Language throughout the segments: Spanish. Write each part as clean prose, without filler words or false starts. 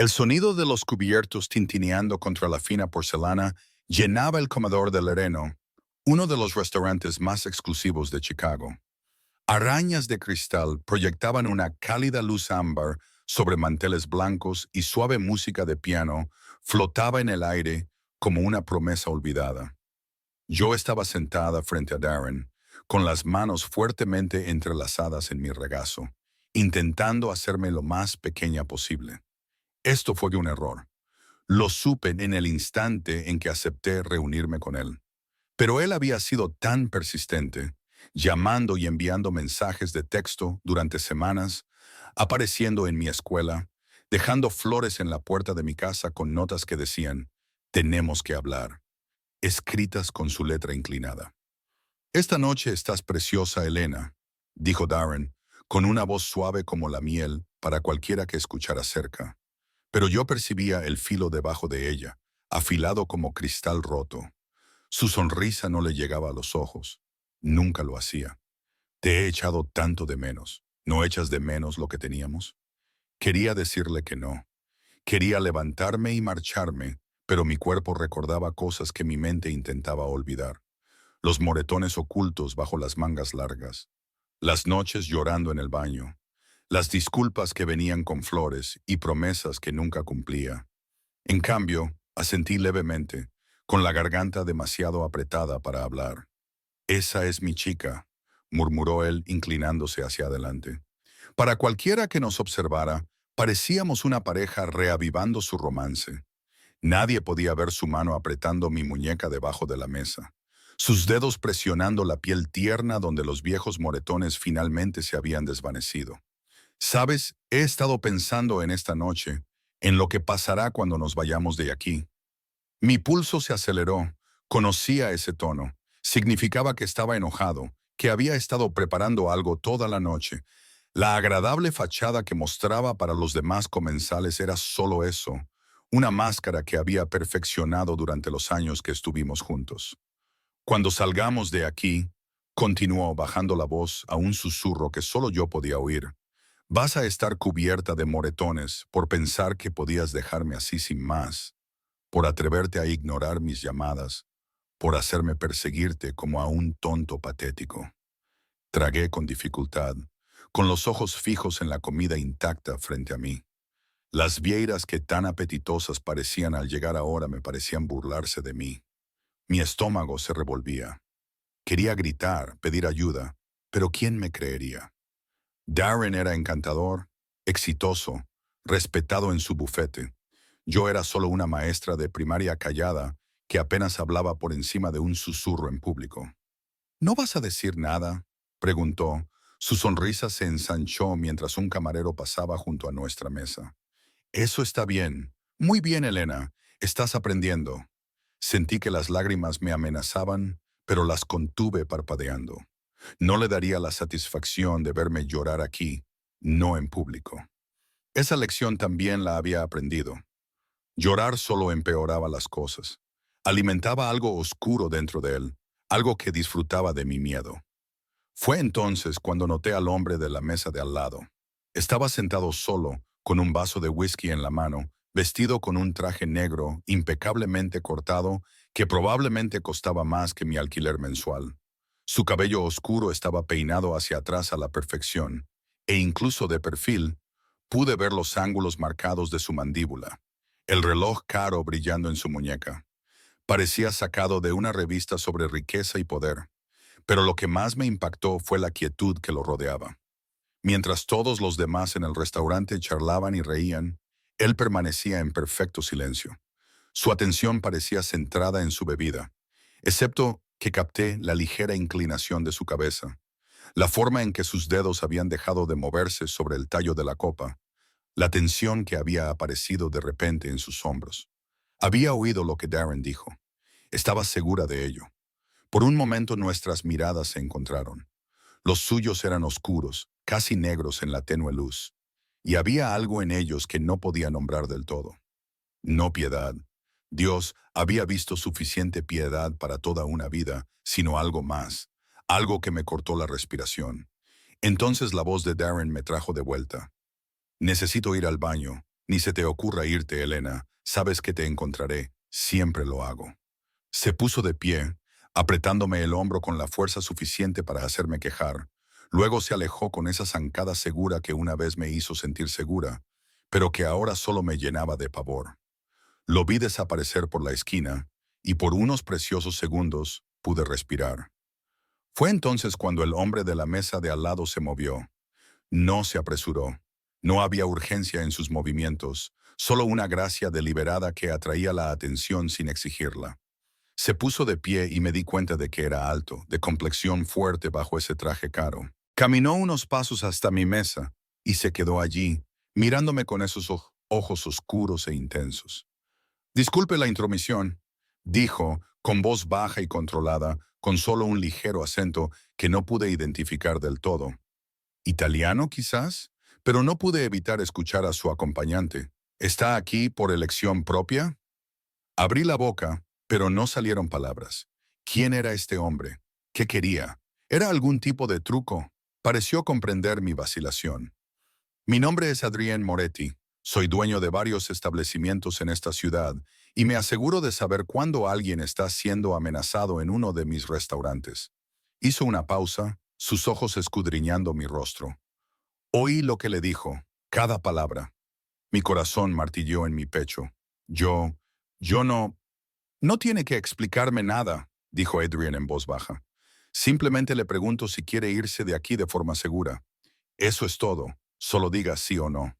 El sonido de los cubiertos tintineando contra la fina porcelana llenaba el comedor del Lereno, uno de los restaurantes más exclusivos de Chicago. Arañas de cristal proyectaban una cálida luz ámbar sobre manteles blancos y suave música de piano flotaba en el aire como una promesa olvidada. Yo estaba sentada frente a Darren, con las manos fuertemente entrelazadas en mi regazo, intentando hacerme lo más pequeña posible. Esto fue un error. Lo supe en el instante en que acepté reunirme con él. Pero él había sido tan persistente, llamando y enviando mensajes de texto durante semanas, apareciendo en mi escuela, dejando flores en la puerta de mi casa con notas que decían, «Tenemos que hablar», escritas con su letra inclinada. «Esta noche estás preciosa, Elena», dijo Darren, con una voz suave como la miel para cualquiera que escuchara cerca. Pero yo percibía el filo debajo de ella, afilado como cristal roto. Su sonrisa no le llegaba a los ojos. Nunca lo hacía. «Te he echado tanto de menos. ¿No echas de menos lo que teníamos?» Quería decirle que no. Quería levantarme y marcharme, pero mi cuerpo recordaba cosas que mi mente intentaba olvidar. Los moretones ocultos bajo las mangas largas. Las noches llorando en el baño. Las disculpas que venían con flores y promesas que nunca cumplía. En cambio, asentí levemente, con la garganta demasiado apretada para hablar. «Esa es mi chica», murmuró él inclinándose hacia adelante. Para cualquiera que nos observara, parecíamos una pareja reavivando su romance. Nadie podía ver su mano apretando mi muñeca debajo de la mesa, sus dedos presionando la piel tierna donde los viejos moretones finalmente se habían desvanecido. «Sabes, he estado pensando en esta noche, en lo que pasará cuando nos vayamos de aquí». Mi pulso se aceleró. Conocía ese tono. Significaba que estaba enojado, que había estado preparando algo toda la noche. La agradable fachada que mostraba para los demás comensales era solo eso, una máscara que había perfeccionado durante los años que estuvimos juntos. «Cuando salgamos de aquí», continuó bajando la voz a un susurro que solo yo podía oír, «vas a estar cubierta de moretones por pensar que podías dejarme así sin más, por atreverte a ignorar mis llamadas, por hacerme perseguirte como a un tonto patético». Tragué con dificultad, con los ojos fijos en la comida intacta frente a mí. Las vieiras que tan apetitosas parecían al llegar ahora me parecían burlarse de mí. Mi estómago se revolvía. Quería gritar, pedir ayuda, pero ¿quién me creería? Darren era encantador, exitoso, respetado en su bufete. Yo era solo una maestra de primaria callada que apenas hablaba por encima de un susurro en público. «¿No vas a decir nada?», preguntó. Su sonrisa se ensanchó mientras un camarero pasaba junto a nuestra mesa. «Eso está bien. Muy bien, Elena. Estás aprendiendo». Sentí que las lágrimas me amenazaban, pero las contuve parpadeando. No le daría la satisfacción de verme llorar aquí, no en público. Esa lección también la había aprendido. Llorar solo empeoraba las cosas. Alimentaba algo oscuro dentro de él, algo que disfrutaba de mi miedo. Fue entonces cuando noté al hombre de la mesa de al lado. Estaba sentado solo, con un vaso de whisky en la mano, vestido con un traje negro impecablemente cortado que probablemente costaba más que mi alquiler mensual. Su cabello oscuro estaba peinado hacia atrás a la perfección, e incluso de perfil, pude ver los ángulos marcados de su mandíbula, el reloj caro brillando en su muñeca. Parecía sacado de una revista sobre riqueza y poder, pero lo que más me impactó fue la quietud que lo rodeaba. Mientras todos los demás en el restaurante charlaban y reían, él permanecía en perfecto silencio. Su atención parecía centrada en su bebida, excepto que capté la ligera inclinación de su cabeza, la forma en que sus dedos habían dejado de moverse sobre el tallo de la copa, la tensión que había aparecido de repente en sus hombros. Había oído lo que Darren dijo. Estaba segura de ello. Por un momento nuestras miradas se encontraron. Los suyos eran oscuros, casi negros en la tenue luz, y había algo en ellos que no podía nombrar del todo. No piedad. Dios había visto suficiente piedad para toda una vida, sino algo más, algo que me cortó la respiración. Entonces la voz de Darren me trajo de vuelta. «Necesito ir al baño. Ni se te ocurra irte, Elena. Sabes que te encontraré. Siempre lo hago. Se puso de pie, apretándome el hombro con la fuerza suficiente para hacerme quejar. Luego se alejó con esa zancada segura que una vez me hizo sentir segura, pero que ahora solo me llenaba de pavor. Lo vi desaparecer por la esquina, y por unos preciosos segundos pude respirar. Fue entonces cuando el hombre de la mesa de al lado se movió. No se apresuró. No había urgencia en sus movimientos, solo una gracia deliberada que atraía la atención sin exigirla. Se puso de pie y me di cuenta de que era alto, de complexión fuerte bajo ese traje caro. Caminó unos pasos hasta mi mesa y se quedó allí, mirándome con esos ojos oscuros e intensos. Disculpe la intromisión, dijo, con voz baja y controlada, con solo un ligero acento que no pude identificar del todo. ¿Italiano, quizás? Pero no pude evitar escuchar a su acompañante. ¿Está aquí por elección propia? Abrí la boca, pero no salieron palabras. ¿Quién era este hombre? ¿Qué quería? ¿Era algún tipo de truco? Pareció comprender mi vacilación. Mi nombre es Adrien Moretti. Soy dueño de varios establecimientos en esta ciudad y me aseguro de saber cuándo alguien está siendo amenazado en uno de mis restaurantes. Hizo una pausa, sus ojos escudriñando mi rostro. Oí lo que le dijo, cada palabra. Mi corazón martilló en mi pecho. Yo no... No tiene que explicarme nada, dijo Adrian en voz baja. Simplemente le pregunto si quiere irse de aquí de forma segura. Eso es todo, solo diga sí o no.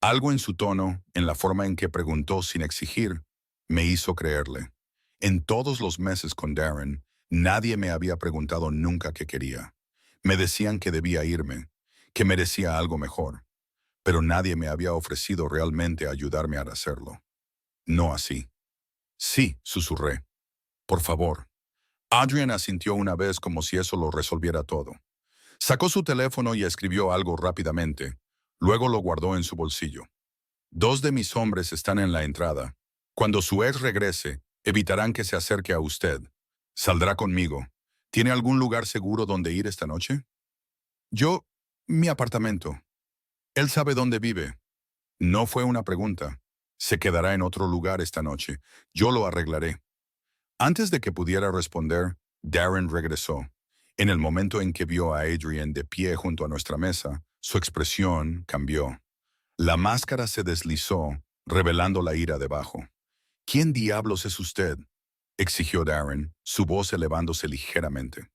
Algo en su tono, en la forma en que preguntó sin exigir, me hizo creerle. En todos los meses con Darren, nadie me había preguntado nunca qué quería. Me decían que debía irme, que merecía algo mejor, pero nadie me había ofrecido realmente ayudarme a hacerlo. No así. Sí, susurré. Por favor. Adrian asintió una vez como si eso lo resolviera todo. Sacó su teléfono y escribió algo rápidamente. Luego lo guardó en su bolsillo. Dos de mis hombres están en la entrada. Cuando su ex regrese, evitarán que se acerque a usted. Saldrá conmigo. ¿Tiene algún lugar seguro donde ir esta noche? Yo, mi apartamento. Él sabe dónde vive. No fue una pregunta. Se quedará en otro lugar esta noche. Yo lo arreglaré. Antes de que pudiera responder, Darren regresó. En el momento en que vio a Adrian de pie junto a nuestra mesa, su expresión cambió. La máscara se deslizó, revelando la ira debajo. ¿Quién diablos es usted?, exigió Darren, su voz elevándose ligeramente.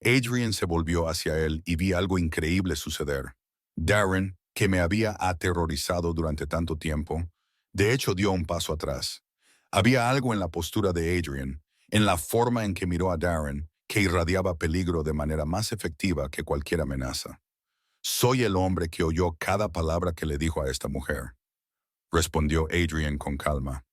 Adrian se volvió hacia él y vi algo increíble suceder. Darren, que me había aterrorizado durante tanto tiempo, de hecho dio un paso atrás. Había algo en la postura de Adrian, en la forma en que miró a Darren, que irradiaba peligro de manera más efectiva que cualquier amenaza. Soy el hombre que oyó cada palabra que le dijo a esta mujer, respondió Adrian con calma.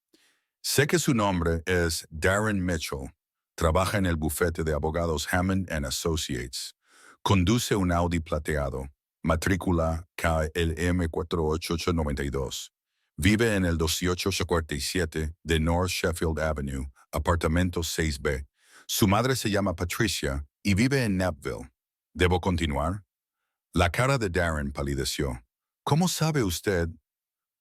Sé que su nombre es Darren Mitchell. Trabaja en el bufete de abogados Hammond and Associates. Conduce un Audi plateado, matrícula KLM 48892. Vive en el 1847 de North Sheffield Avenue, apartamento 6B. Su madre se llama Patricia y vive en Knappville. ¿Debo continuar? La cara de Darren palideció. ¿Cómo sabe usted?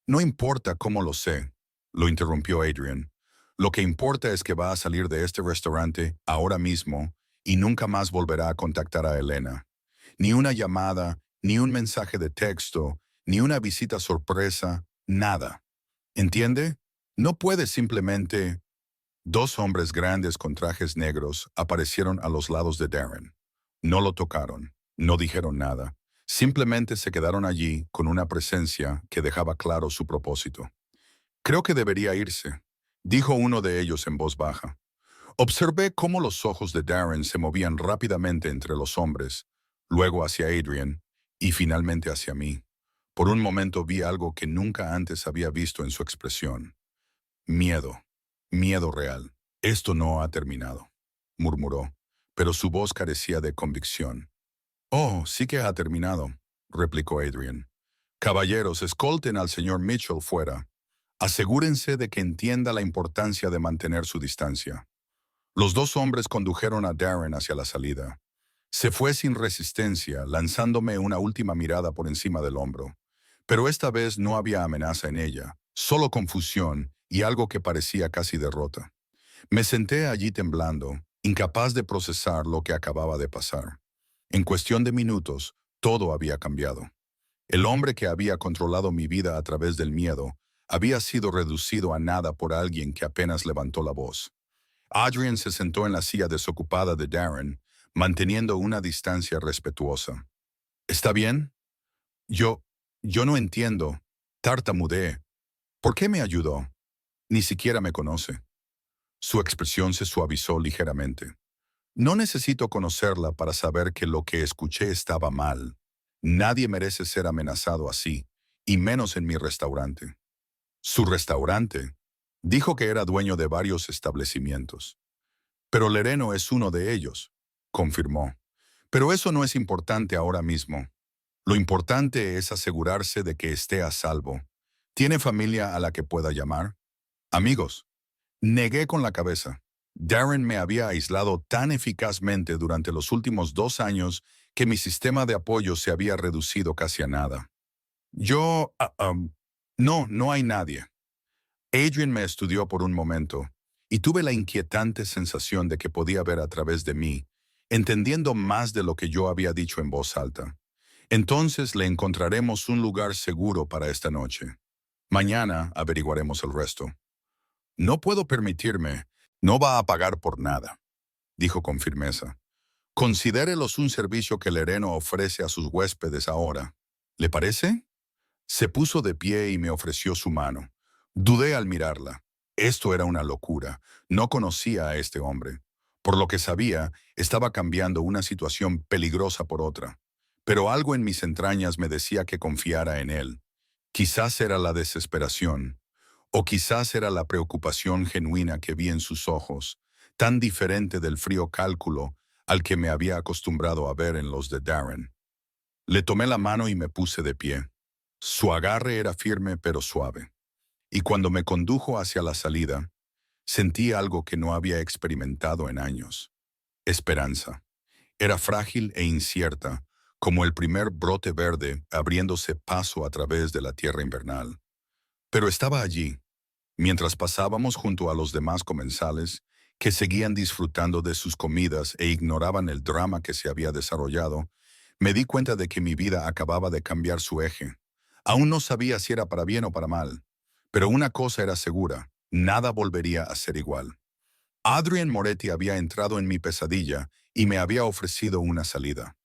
No importa cómo lo sé, lo interrumpió Adrian. Lo que importa es que va a salir de este restaurante ahora mismo y nunca más volverá a contactar a Elena. Ni una llamada, ni un mensaje de texto, ni una visita sorpresa, nada. ¿Entiende? No puede simplemente... Dos hombres grandes con trajes negros aparecieron a los lados de Darren. No lo tocaron, no dijeron nada. Simplemente se quedaron allí con una presencia que dejaba claro su propósito. Creo que debería irse, dijo uno de ellos en voz baja. Observé cómo los ojos de Darren se movían rápidamente entre los hombres, luego hacia Adrian y finalmente hacia mí. Por un momento vi algo que nunca antes había visto en su expresión. Miedo, miedo real. Esto no ha terminado, murmuró, pero su voz carecía de convicción. Oh, sí que ha terminado, replicó Adrian. Caballeros, escolten al señor Mitchell fuera. Asegúrense de que entienda la importancia de mantener su distancia. Los dos hombres condujeron a Darren hacia la salida. Se fue sin resistencia, lanzándome una última mirada por encima del hombro. Pero esta vez no había amenaza en ella, solo confusión y algo que parecía casi derrota. Me senté allí temblando, incapaz de procesar lo que acababa de pasar. En cuestión de minutos, todo había cambiado. El hombre que había controlado mi vida a través del miedo había sido reducido a nada por alguien que apenas levantó la voz. Adrian se sentó en la silla desocupada de Darren, manteniendo una distancia respetuosa. ¿Está bien? Yo, yo no entiendo. Tartamudeé. ¿Por qué me ayudó? Ni siquiera me conoce. Su expresión se suavizó ligeramente. No necesito conocerla para saber que lo que escuché estaba mal. Nadie merece ser amenazado así, y menos en mi restaurante. Su restaurante. Dijo que era dueño de varios establecimientos. Pero Lereno es uno de ellos, confirmó. Pero eso no es importante ahora mismo. Lo importante es asegurarse de que esté a salvo. ¿Tiene familia a la que pueda llamar? Amigos. Negué con la cabeza. Darren me había aislado tan eficazmente durante los últimos 2 años que mi sistema de apoyo se había reducido casi a nada. No hay nadie. Adrian me estudió por un momento y tuve la inquietante sensación de que podía ver a través de mí, entendiendo más de lo que yo había dicho en voz alta. Entonces le encontraremos un lugar seguro para esta noche. Mañana averiguaremos el resto. No puedo permitirme, no va a pagar por nada, dijo con firmeza. Considérelos un servicio que Lereno ofrece a sus huéspedes ahora. ¿Le parece? Se puso de pie y me ofreció su mano. Dudé al mirarla. Esto era una locura. No conocía a este hombre. Por lo que sabía, estaba cambiando una situación peligrosa por otra. Pero algo en mis entrañas me decía que confiara en él. Quizás era la desesperación, o quizás era la preocupación genuina que vi en sus ojos, tan diferente del frío cálculo al que me había acostumbrado a ver en los de Darren. Le tomé la mano y me puse de pie. Su agarre era firme pero suave, y cuando me condujo hacia la salida, sentí algo que no había experimentado en años. Esperanza. Era frágil e incierta, como el primer brote verde abriéndose paso a través de la tierra invernal. Pero estaba allí, mientras pasábamos junto a los demás comensales, que seguían disfrutando de sus comidas e ignoraban el drama que se había desarrollado, me di cuenta de que mi vida acababa de cambiar su eje. Aún no sabía si era para bien o para mal, pero una cosa era segura, nada volvería a ser igual. Adrian Moretti había entrado en mi pesadilla y me había ofrecido una salida.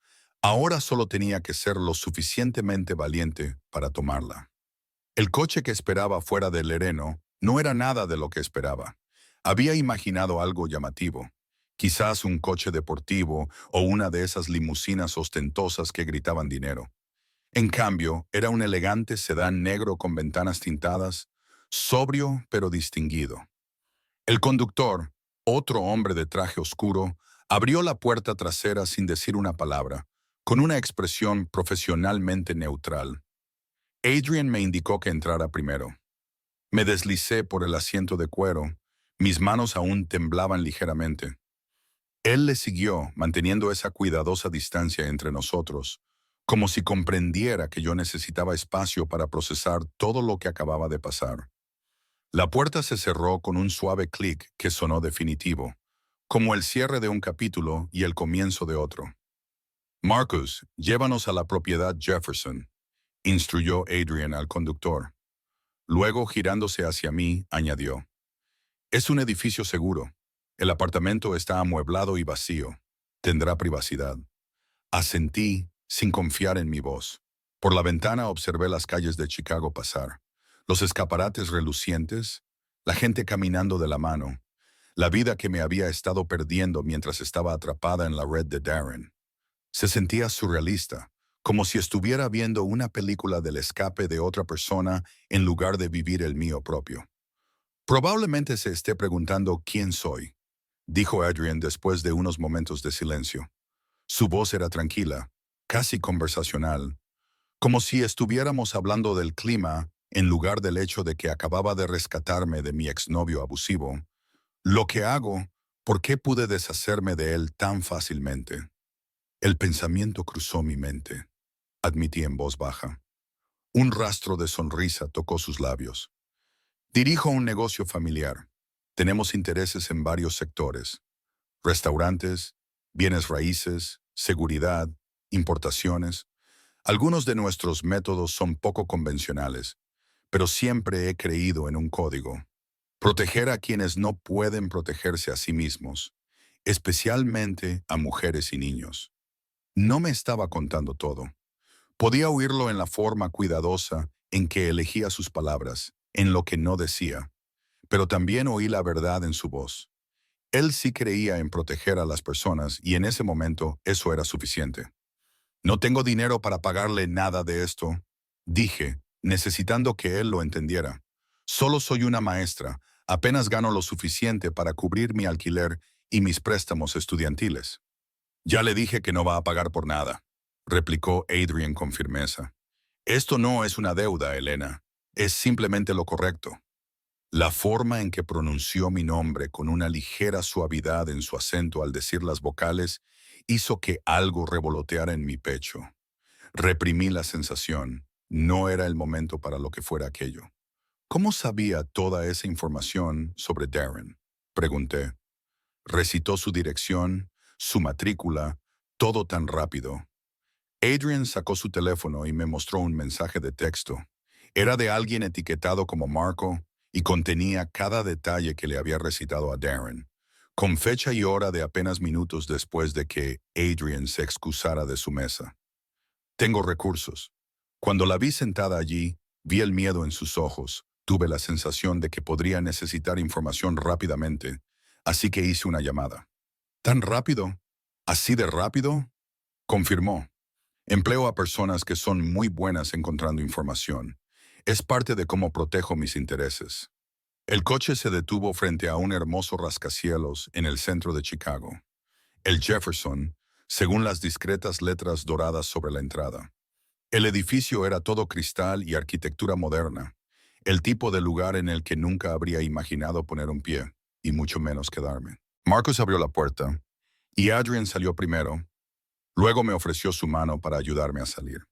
Ahora solo tenía que ser lo suficientemente valiente para tomarla. El coche que esperaba fuera del Lereno no era nada de lo que esperaba. Había imaginado algo llamativo, quizás un coche deportivo o una de esas limusinas ostentosas que gritaban dinero. En cambio, era un elegante sedán negro con ventanas tintadas, sobrio pero distinguido. El conductor, otro hombre de traje oscuro, abrió la puerta trasera sin decir una palabra, con una expresión profesionalmente neutral. Adrian me indicó que entrara primero. Me deslicé por el asiento de cuero, mis manos aún temblaban ligeramente. Él le siguió, manteniendo esa cuidadosa distancia entre nosotros, como si comprendiera que yo necesitaba espacio para procesar todo lo que acababa de pasar. La puerta se cerró con un suave clic que sonó definitivo, como el cierre de un capítulo y el comienzo de otro. Marcus, llévanos a la propiedad Jefferson, instruyó Adrian al conductor. Luego, girándose hacia mí, añadió. Es un edificio seguro. El apartamento está amueblado y vacío. Tendrá privacidad. Asentí, sin confiar en mi voz. Por la ventana observé las calles de Chicago pasar, los escaparates relucientes, la gente caminando de la mano, la vida que me había estado perdiendo mientras estaba atrapada en la red de Darren. Se sentía surrealista, como si estuviera viendo una película del escape de otra persona en lugar de vivir el mío propio. Probablemente se esté preguntando quién soy, dijo Adrian después de unos momentos de silencio. Su voz era tranquila, casi conversacional, como si estuviéramos hablando del clima en lugar del hecho de que acababa de rescatarme de mi exnovio abusivo. Lo que hago, ¿por qué pude deshacerme de él tan fácilmente? El pensamiento cruzó mi mente, admití en voz baja. Un rastro de sonrisa tocó sus labios. Dirijo un negocio familiar. Tenemos intereses en varios sectores: restaurantes, bienes raíces, seguridad, importaciones. Algunos de nuestros métodos son poco convencionales, pero siempre he creído en un código: proteger a quienes no pueden protegerse a sí mismos, especialmente a mujeres y niños. No me estaba contando todo. Podía oírlo en la forma cuidadosa en que elegía sus palabras, en lo que no decía, pero también oí la verdad en su voz. Él sí creía en proteger a las personas y en ese momento eso era suficiente. No tengo dinero para pagarle nada de esto, dije, necesitando que él lo entendiera. Solo soy una maestra, apenas gano lo suficiente para cubrir mi alquiler y mis préstamos estudiantiles. Ya le dije que no va a pagar por nada, replicó Adrian con firmeza. Esto no es una deuda, Elena. Es simplemente lo correcto. La forma en que pronunció mi nombre con una ligera suavidad en su acento al decir las vocales hizo que algo revoloteara en mi pecho. Reprimí la sensación. No era el momento para lo que fuera aquello. ¿Cómo sabía toda esa información sobre Darren? Pregunté. Recitó su dirección, su matrícula, todo tan rápido. Adrian sacó su teléfono y me mostró un mensaje de texto. Era de alguien etiquetado como Marco y contenía cada detalle que le había recitado a Darren, con fecha y hora de apenas minutos después de que Adrian se excusara de su mesa. Tengo recursos. Cuando la vi sentada allí, vi el miedo en sus ojos. Tuve la sensación de que podría necesitar información rápidamente, así que hice una llamada. ¿Tan rápido? ¿Así de rápido? Confirmó. Empleo a personas que son muy buenas encontrando información. Es parte de cómo protejo mis intereses. El coche se detuvo frente a un hermoso rascacielos en el centro de Chicago. El Jefferson, según las discretas letras doradas sobre la entrada. El edificio era todo cristal y arquitectura moderna, el tipo de lugar en el que nunca habría imaginado poner un pie, y mucho menos quedarme. Marcus abrió la puerta, y Adrian salió primero. Luego me ofreció su mano para ayudarme a salir.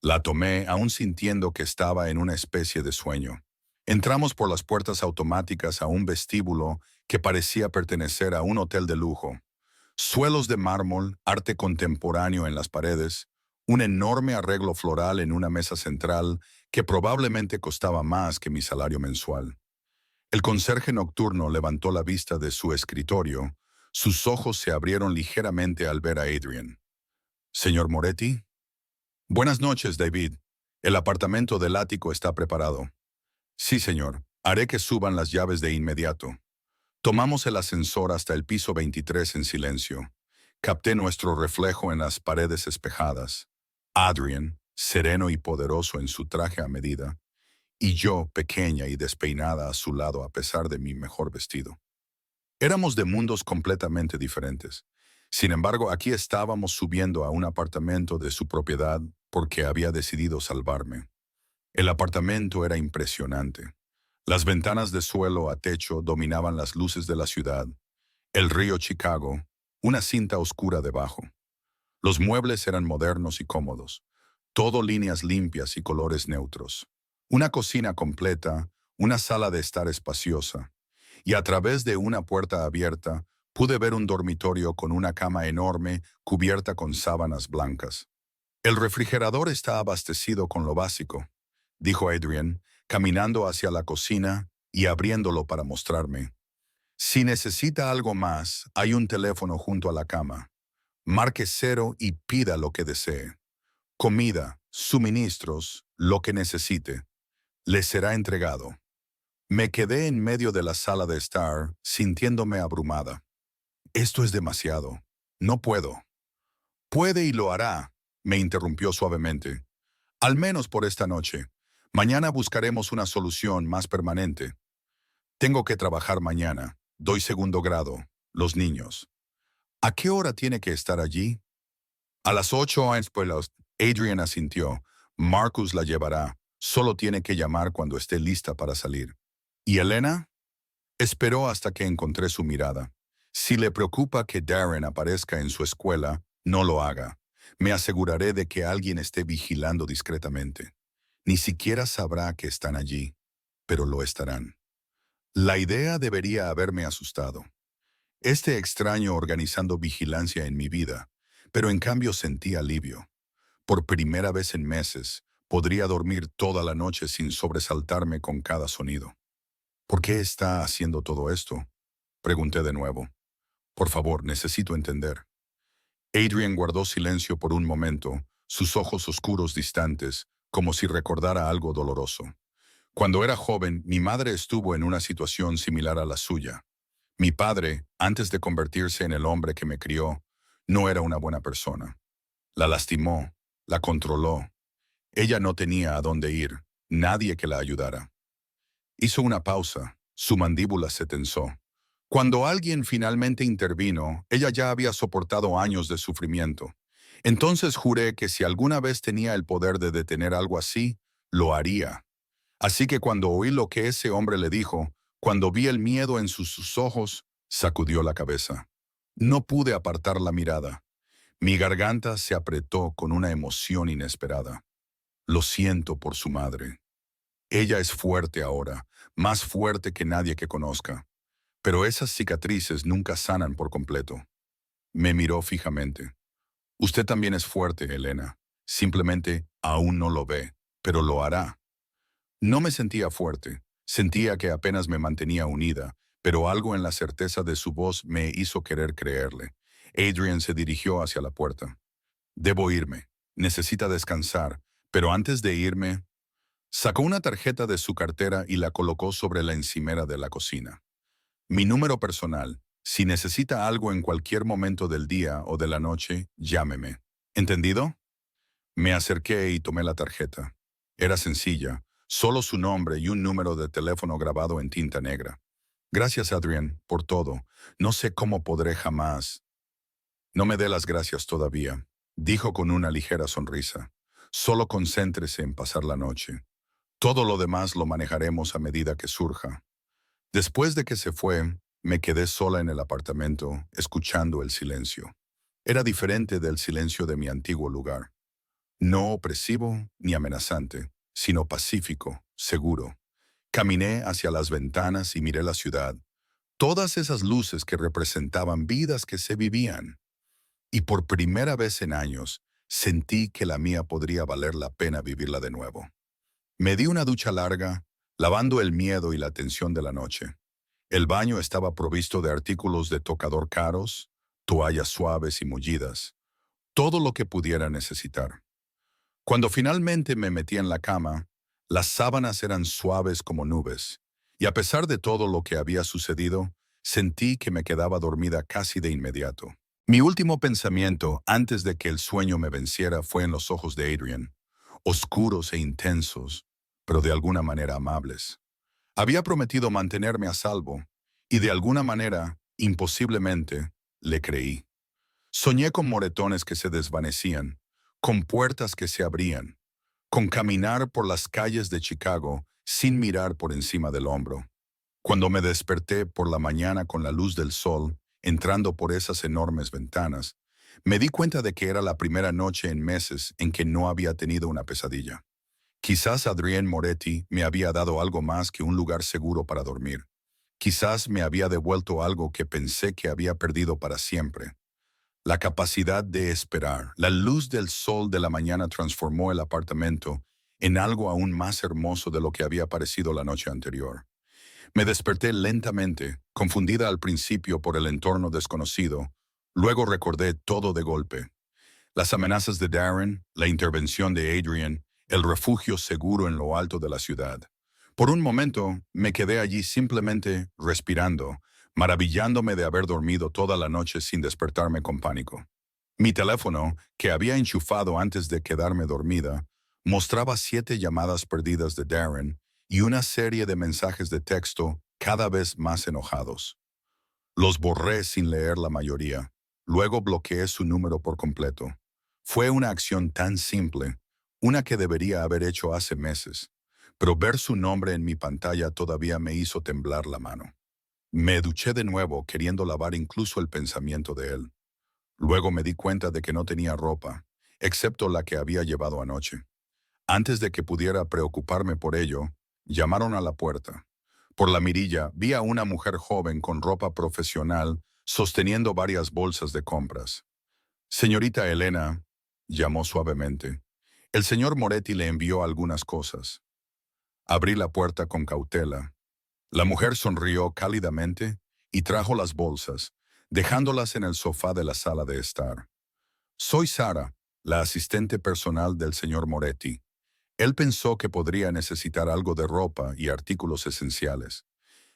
La tomé, aún sintiendo que estaba en una especie de sueño. Entramos por las puertas automáticas a un vestíbulo que parecía pertenecer a un hotel de lujo. Suelos de mármol, arte contemporáneo en las paredes, un enorme arreglo floral en una mesa central que probablemente costaba más que mi salario mensual. El conserje nocturno levantó la vista de su escritorio. Sus ojos se abrieron ligeramente al ver a Adrian. «¿Señor Moretti?» «Buenas noches, David. El apartamento del ático está preparado». «Sí, señor. Haré que suban las llaves de inmediato». Tomamos el ascensor hasta el piso 23 en silencio. Capté nuestro reflejo en las paredes espejadas. Adrian, sereno y poderoso en su traje a medida, y yo, pequeña y despeinada a su lado a pesar de mi mejor vestido. Éramos de mundos completamente diferentes. Sin embargo, aquí estábamos subiendo a un apartamento de su propiedad porque había decidido salvarme. El apartamento era impresionante. Las ventanas de suelo a techo dominaban las luces de la ciudad, el río Chicago, una cinta oscura debajo. Los muebles eran modernos y cómodos, todo líneas limpias y colores neutros. Una cocina completa, una sala de estar espaciosa, y a través de una puerta abierta pude ver un dormitorio con una cama enorme cubierta con sábanas blancas. El refrigerador está abastecido con lo básico, dijo Adrian, caminando hacia la cocina y abriéndolo para mostrarme. Si necesita algo más, hay un teléfono junto a la cama. Marque 0 y pida lo que desee. Comida, suministros, lo que necesite. Le será entregado. Me quedé en medio de la sala de estar, sintiéndome abrumada. Esto es demasiado. No puedo. Puede y lo hará, me interrumpió suavemente. Al menos por esta noche. Mañana buscaremos una solución más permanente. Tengo que trabajar mañana. Doy segundo grado. Los niños. ¿A qué hora tiene que estar allí? A las 8 después. Adrian asintió. Marcus la llevará. Solo tiene que llamar cuando esté lista para salir. ¿Y Elena? Esperó hasta que encontré su mirada. Si le preocupa que Darren aparezca en su escuela, no lo haga. Me aseguraré de que alguien esté vigilando discretamente. Ni siquiera sabrá que están allí, pero lo estarán. La idea debería haberme asustado. Este extraño organizando vigilancia en mi vida, pero en cambio sentí alivio. Por primera vez en meses, podría dormir toda la noche sin sobresaltarme con cada sonido. ¿Por qué está haciendo todo esto? Pregunté de nuevo. Por favor, necesito entender. Adrian guardó silencio por un momento, sus ojos oscuros distantes, como si recordara algo doloroso. Cuando era joven, mi madre estuvo en una situación similar a la suya. Mi padre, antes de convertirse en el hombre que me crió, no era una buena persona. La lastimó, la controló. Ella no tenía a dónde ir, nadie que la ayudara. Hizo una pausa, su mandíbula se tensó. Cuando alguien finalmente intervino, ella ya había soportado años de sufrimiento. Entonces juré que si alguna vez tenía el poder de detener algo así, lo haría. Así que cuando oí lo que ese hombre le dijo, cuando vi el miedo en sus ojos, sacudió la cabeza. No pude apartar la mirada. Mi garganta se apretó con una emoción inesperada. Lo siento por su madre. Ella es fuerte ahora, más fuerte que nadie que conozca. Pero esas cicatrices nunca sanan por completo. Me miró fijamente. Usted también es fuerte, Elena. Simplemente aún no lo ve, pero lo hará. No me sentía fuerte. Sentía que apenas me mantenía unida, pero algo en la certeza de su voz me hizo querer creerle. Adrian se dirigió hacia la puerta. Debo irme. Necesita descansar. Pero antes de irme, sacó una tarjeta de su cartera y la colocó sobre la encimera de la cocina. Mi número personal. Si necesita algo en cualquier momento del día o de la noche, llámeme. ¿Entendido? Me acerqué y tomé la tarjeta. Era sencilla, solo su nombre y un número de teléfono grabado en tinta negra. Gracias, Adrian, por todo. No sé cómo podré jamás. No me dé las gracias todavía, dijo con una ligera sonrisa. Solo concéntrese en pasar la noche. Todo lo demás lo manejaremos a medida que surja. Después de que se fue, me quedé sola en el apartamento, escuchando el silencio. Era diferente del silencio de mi antiguo lugar. No opresivo ni amenazante, sino pacífico, seguro. Caminé hacia las ventanas y miré la ciudad. Todas esas luces que representaban vidas que se vivían. Y por primera vez en años, sentí que la mía podría valer la pena vivirla de nuevo. Me di una ducha larga, lavando el miedo y la tensión de la noche. El baño estaba provisto de artículos de tocador caros, toallas suaves y mullidas, todo lo que pudiera necesitar. Cuando finalmente me metí en la cama, las sábanas eran suaves como nubes, y a pesar de todo lo que había sucedido, sentí que me quedaba dormida casi de inmediato. Mi último pensamiento antes de que el sueño me venciera fue en los ojos de Adrian, oscuros e intensos, pero de alguna manera amables. Había prometido mantenerme a salvo, y de alguna manera, imposiblemente, le creí. Soñé con moretones que se desvanecían, con puertas que se abrían, con caminar por las calles de Chicago sin mirar por encima del hombro. Cuando me desperté por la mañana con la luz del sol, entrando por esas enormes ventanas, me di cuenta de que era la primera noche en meses en que no había tenido una pesadilla. Quizás Adrienne Moretti me había dado algo más que un lugar seguro para dormir. Quizás me había devuelto algo que pensé que había perdido para siempre. La capacidad de esperar. La luz del sol de la mañana transformó el apartamento en algo aún más hermoso de lo que había parecido la noche anterior. Me desperté lentamente, confundida al principio por el entorno desconocido. Luego recordé todo de golpe. Las amenazas de Darren, la intervención de Adrian, el refugio seguro en lo alto de la ciudad. Por un momento, me quedé allí simplemente respirando, maravillándome de haber dormido toda la noche sin despertarme con pánico. Mi teléfono, que había enchufado antes de quedarme dormida, mostraba 7 llamadas perdidas de Darren y una serie de mensajes de texto cada vez más enojados. Los borré sin leer la mayoría. Luego bloqueé su número por completo. Fue una acción tan simple, una que debería haber hecho hace meses, pero ver su nombre en mi pantalla todavía me hizo temblar la mano. Me duché de nuevo, queriendo lavar incluso el pensamiento de él. Luego me di cuenta de que no tenía ropa, excepto la que había llevado anoche. Antes de que pudiera preocuparme por ello, llamaron a la puerta. Por la mirilla vi a una mujer joven con ropa profesional sosteniendo varias bolsas de compras. Señorita Elena, llamó suavemente. El señor Moretti le envió algunas cosas. Abrí la puerta con cautela. La mujer sonrió cálidamente y trajo las bolsas, dejándolas en el sofá de la sala de estar. Soy Sara, la asistente personal del señor Moretti. Él pensó que podría necesitar algo de ropa y artículos esenciales.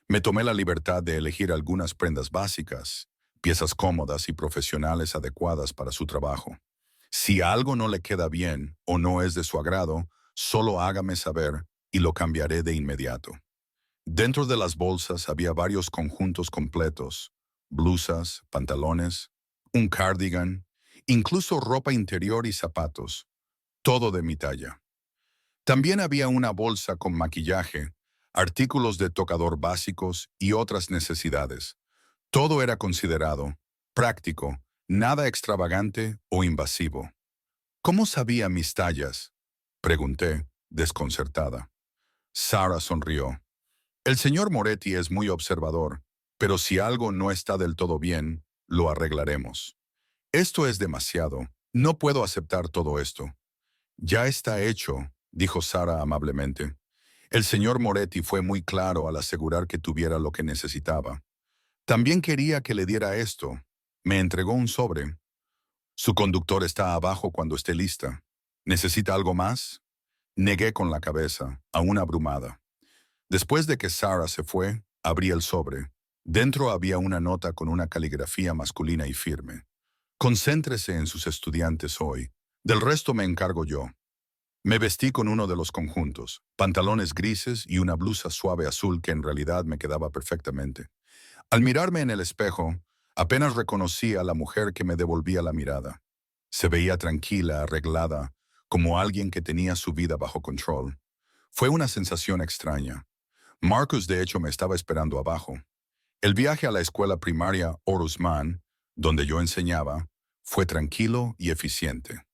Me tomé la libertad de elegir algunas prendas básicas, piezas cómodas y profesionales adecuadas para su trabajo. Si algo no le queda bien o no es de su agrado, solo hágame saber y lo cambiaré de inmediato. Dentro de las bolsas había varios conjuntos completos, blusas, pantalones, un cardigan, incluso ropa interior y zapatos, todo de mi talla. También había una bolsa con maquillaje, artículos de tocador básicos y otras necesidades. Todo era considerado, práctico, nada extravagante o invasivo. ¿Cómo sabía mis tallas? Pregunté, desconcertada. Sara sonrió. El señor Moretti es muy observador, pero si algo no está del todo bien, lo arreglaremos. Esto es demasiado. No puedo aceptar todo esto. Ya está hecho, dijo Sara amablemente. El señor Moretti fue muy claro al asegurar que tuviera lo que necesitaba. También quería que le diera esto. Me entregó un sobre. Su conductor está abajo cuando esté lista. ¿Necesita algo más? Negué con la cabeza, aún abrumada. Después de que Sara se fue, abrí el sobre. Dentro había una nota con una caligrafía masculina y firme. Concéntrese en sus estudiantes hoy. Del resto me encargo yo. Me vestí con uno de los conjuntos, pantalones grises y una blusa suave azul que en realidad me quedaba perfectamente. Al mirarme en el espejo, apenas reconocí a la mujer que me devolvía la mirada. Se veía tranquila, arreglada, como alguien que tenía su vida bajo control. Fue una sensación extraña. Marcus, de hecho, me estaba esperando abajo. El viaje a la escuela primaria Orusman, donde yo enseñaba, fue tranquilo y eficiente.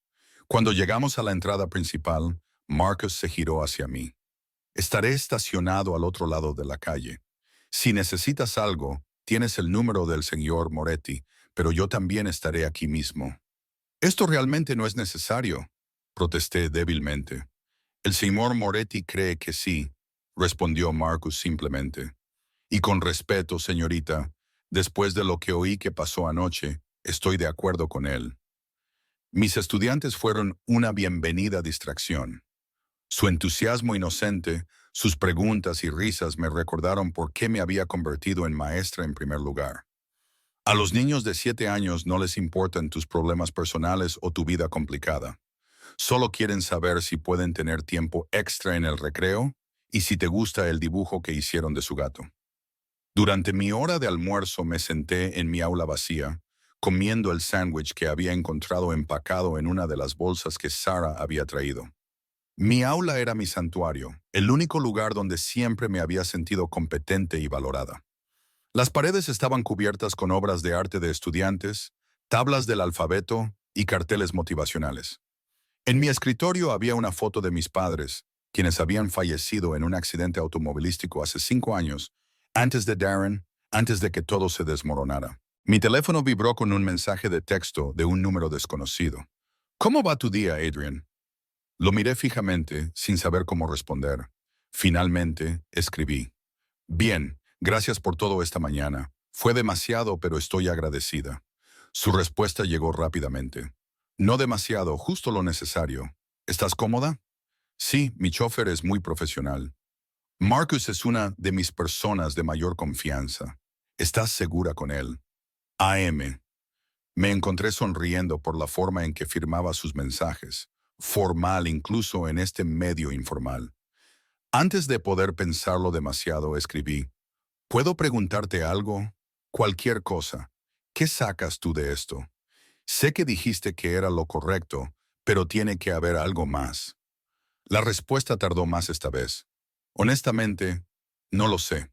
Cuando llegamos a la entrada principal, Marcus se giró hacia mí. Estaré estacionado al otro lado de la calle. Si necesitas algo, tienes el número del señor Moretti, pero yo también estaré aquí mismo. Esto realmente no es necesario, protesté débilmente. El señor Moretti cree que sí, respondió Marcus simplemente. Y con respeto, señorita, después de lo que oí que pasó anoche, estoy de acuerdo con él. Mis estudiantes fueron una bienvenida distracción. Su entusiasmo inocente, sus preguntas y risas me recordaron por qué me había convertido en maestra en primer lugar. A los niños de 7 años no les importan tus problemas personales o tu vida complicada. Solo quieren saber si pueden tener tiempo extra en el recreo y si te gusta el dibujo que hicieron de su gato. Durante mi hora de almuerzo me senté en mi aula vacía, comiendo el sándwich que había encontrado empacado en una de las bolsas que Sara había traído. Mi aula era mi santuario, el único lugar donde siempre me había sentido competente y valorada. Las paredes estaban cubiertas con obras de arte de estudiantes, tablas del alfabeto y carteles motivacionales. En mi escritorio había una foto de mis padres, quienes habían fallecido en un accidente automovilístico hace 5 años, antes de Darren, antes de que todo se desmoronara. Mi teléfono vibró con un mensaje de texto de un número desconocido. ¿Cómo va tu día, Adrian? Lo miré fijamente, sin saber cómo responder. Finalmente, escribí. Bien, gracias por todo esta mañana. Fue demasiado, pero estoy agradecida. Su respuesta llegó rápidamente. No demasiado, justo lo necesario. ¿Estás cómoda? Sí, mi chofer es muy profesional. Marcus es una de mis personas de mayor confianza. ¿Estás segura con él? AM. Me encontré sonriendo por la forma en que firmaba sus mensajes, formal incluso en este medio informal. Antes de poder pensarlo demasiado, escribí, ¿puedo preguntarte algo? Cualquier cosa. ¿Qué sacas tú de esto? Sé que dijiste que era lo correcto, pero tiene que haber algo más. La respuesta tardó más esta vez. Honestamente, no lo sé.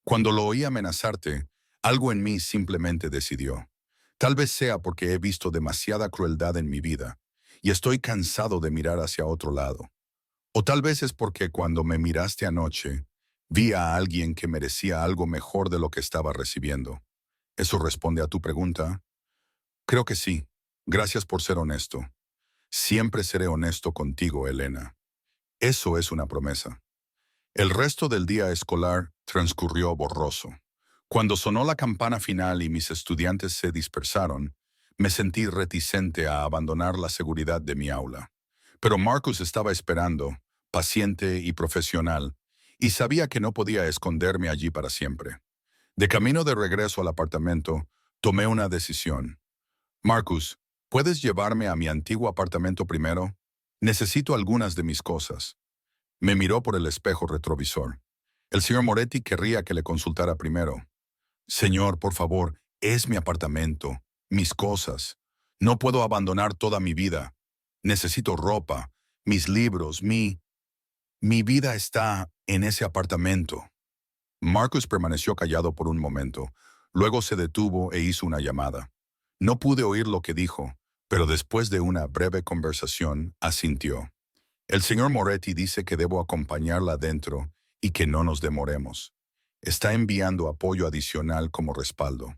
Cuando lo oí amenazarte, algo en mí simplemente decidió. Tal vez sea porque he visto demasiada crueldad en mi vida y estoy cansado de mirar hacia otro lado. O tal vez es porque cuando me miraste anoche, vi a alguien que merecía algo mejor de lo que estaba recibiendo. ¿Eso responde a tu pregunta? Creo que sí. Gracias por ser honesto. Siempre seré honesto contigo, Elena. Eso es una promesa. El resto del día escolar transcurrió borroso. Cuando sonó la campana final y mis estudiantes se dispersaron, me sentí reticente a abandonar la seguridad de mi aula. Pero Marcus estaba esperando, paciente y profesional, y sabía que no podía esconderme allí para siempre. De camino de regreso al apartamento, tomé una decisión. Marcus, ¿puedes llevarme a mi antiguo apartamento primero? Necesito algunas de mis cosas. Me miró por el espejo retrovisor. El señor Moretti querría que le consultara primero. Señor, por favor, es mi apartamento, mis cosas. No puedo abandonar toda mi vida. Necesito ropa, mis libros, Mi vida está en ese apartamento. Marcus permaneció callado por un momento. Luego se detuvo e hizo una llamada. No pude oír lo que dijo, pero después de una breve conversación, asintió. El señor Moretti dice que debo acompañarla adentro y que no nos demoremos. Está enviando apoyo adicional como respaldo.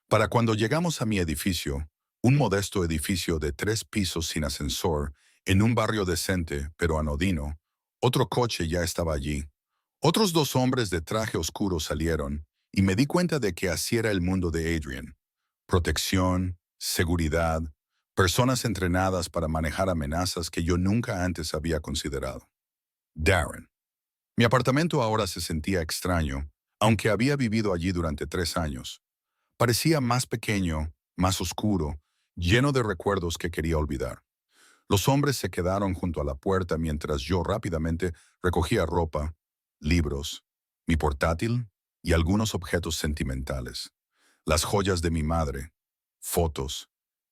Para cuando llegamos a mi edificio, un modesto edificio de 3 pisos sin ascensor, en un barrio decente pero anodino, otro coche ya estaba allí. Otros 2 hombres de traje oscuro salieron y me di cuenta de que así era el mundo de Adrian. Protección, seguridad, personas entrenadas para manejar amenazas que yo nunca antes había considerado. Darren. Mi apartamento ahora se sentía extraño, aunque había vivido allí durante 3 años. Parecía más pequeño, más oscuro, lleno de recuerdos que quería olvidar. Los hombres se quedaron junto a la puerta mientras yo rápidamente recogía ropa, libros, mi portátil y algunos objetos sentimentales. Las joyas de mi madre, fotos,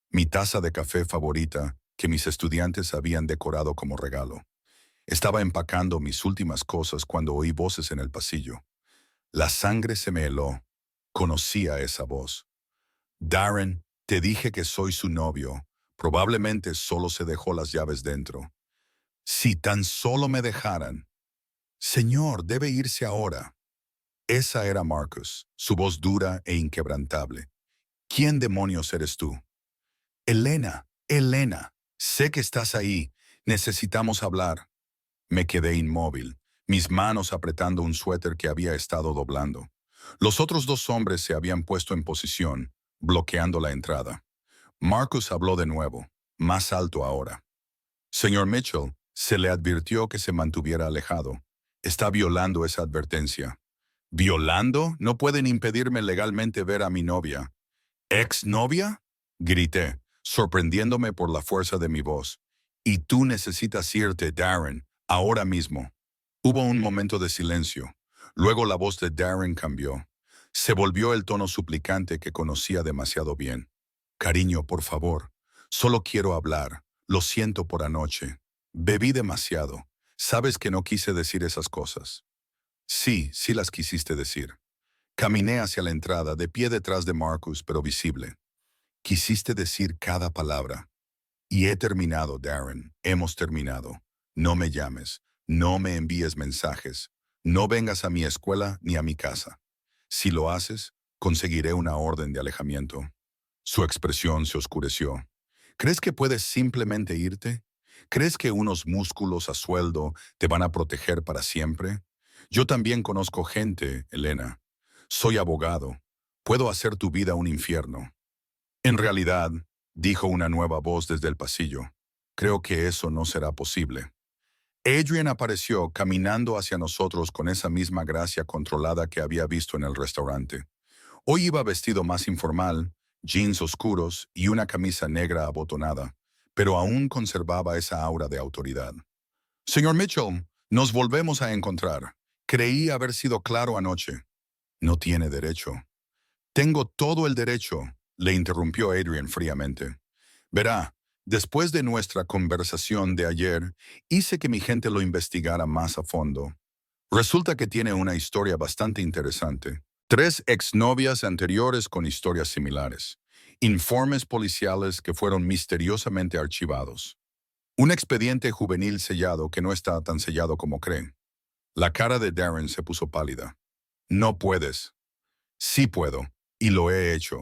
mi taza de café favorita que mis estudiantes habían decorado como regalo. Estaba empacando mis últimas cosas cuando oí voces en el pasillo. La sangre se me heló. Conocía esa voz. Darren, te dije que soy su novio. Probablemente solo se dejó las llaves dentro. Si tan solo me dejaran. Señor, debe irse ahora. Esa era Marcus, su voz dura e inquebrantable. ¿Quién demonios eres tú? Elena, Elena, sé que estás ahí. Necesitamos hablar. Me quedé inmóvil, mis manos apretando un suéter que había estado doblando. Los otros 2 hombres se habían puesto en posición, bloqueando la entrada. Marcus habló de nuevo, más alto ahora. Señor Mitchell, se le advirtió que se mantuviera alejado. Está violando esa advertencia. ¿Violando? No pueden impedirme legalmente ver a mi novia. ¿Ex-novia? Grité, sorprendiéndome por la fuerza de mi voz. Y tú necesitas irte, Darren, ahora mismo. Hubo un momento de silencio. Luego la voz de Darren cambió. Se volvió el tono suplicante que conocía demasiado bien. Cariño, por favor. Solo quiero hablar. Lo siento por anoche. Bebí demasiado. Sabes que no quise decir esas cosas. Sí, sí las quisiste decir. Caminé hacia la entrada, de pie detrás de Marcus, pero visible. Quisiste decir cada palabra. Y he terminado, Darren. Hemos terminado. No me llames. No me envíes mensajes. No vengas a mi escuela ni a mi casa. Si lo haces, conseguiré una orden de alejamiento. Su expresión se oscureció. ¿Crees que puedes simplemente irte? ¿Crees que unos músculos a sueldo te van a proteger para siempre? Yo también conozco gente, Elena. Soy abogado. Puedo hacer tu vida un infierno. En realidad, dijo una nueva voz desde el pasillo, creo que eso no será posible. Adrian apareció caminando hacia nosotros con esa misma gracia controlada que había visto en el restaurante. Hoy iba vestido más informal, jeans oscuros y una camisa negra abotonada, pero aún conservaba esa aura de autoridad. Señor Mitchell, nos volvemos a encontrar. Creí haber sido claro anoche. No tiene derecho. Tengo todo el derecho, le interrumpió Adrian fríamente. Verá, después de nuestra conversación de ayer, hice que mi gente lo investigara más a fondo. Resulta que tiene una historia bastante interesante. 3 exnovias anteriores con historias similares. Informes policiales que fueron misteriosamente archivados. Un expediente juvenil sellado que no está tan sellado como cree. La cara de Darren se puso pálida. No puedes. Sí puedo, y lo he hecho.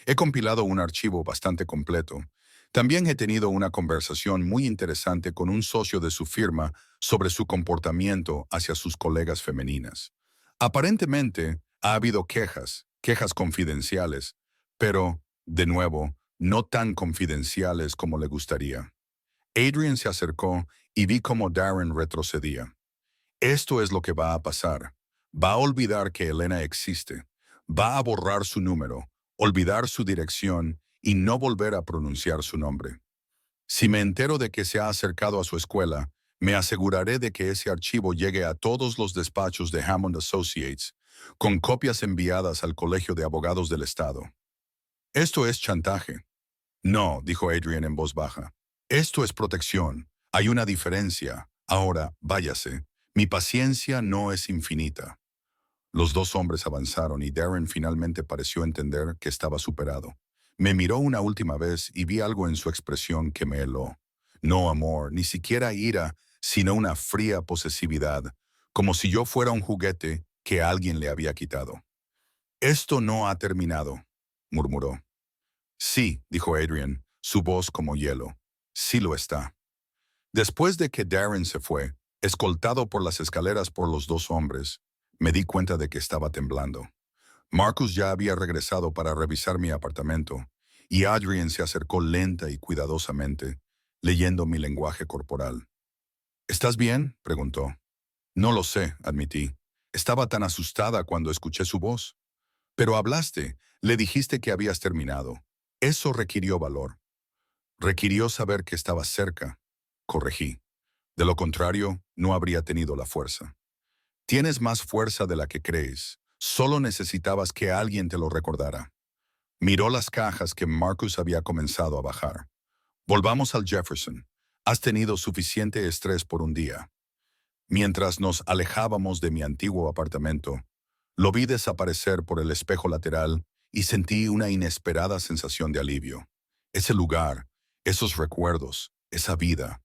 He compilado un archivo bastante completo. También he tenido una conversación muy interesante con un socio de su firma sobre su comportamiento hacia sus colegas femeninas. Aparentemente, ha habido quejas confidenciales, pero, de nuevo, no tan confidenciales como le gustaría. Adrian se acercó y vi cómo Darren retrocedía. Esto es lo que va a pasar. Va a olvidar que Elena existe. Va a borrar su número, olvidar su dirección y no volver a pronunciar su nombre. Si me entero de que se ha acercado a su escuela, me aseguraré de que ese archivo llegue a todos los despachos de Hammond Associates, con copias enviadas al Colegio de Abogados del Estado. Esto es chantaje. No, dijo Adrian en voz baja. Esto es protección. Hay una diferencia. Ahora, váyase. Mi paciencia no es infinita. Los dos hombres avanzaron y Darren finalmente pareció entender que estaba superado. Me miró una última vez y vi algo en su expresión que me heló. No amor, ni siquiera ira, sino una fría posesividad, como si yo fuera un juguete que alguien le había quitado. Esto no ha terminado, murmuró. Sí, dijo Adrian, su voz como hielo. Sí lo está. Después de que Darren se fue, escoltado por las escaleras por los dos hombres, me di cuenta de que estaba temblando. Marcus ya había regresado para revisar mi apartamento, y Adrian se acercó lenta y cuidadosamente, leyendo mi lenguaje corporal. ¿Estás bien?, preguntó. No lo sé, admití. Estaba tan asustada cuando escuché su voz. Pero hablaste, le dijiste que habías terminado. Eso requirió valor. Requirió saber que estabas cerca. Corregí. De lo contrario, no habría tenido la fuerza. Tienes más fuerza de la que crees. Solo necesitabas que alguien te lo recordara. Miró las cajas que Marcus había comenzado a bajar. Volvamos al Jefferson. Has tenido suficiente estrés por un día. Mientras nos alejábamos de mi antiguo apartamento, lo vi desaparecer por el espejo lateral y sentí una inesperada sensación de alivio. Ese lugar, esos recuerdos, esa vida.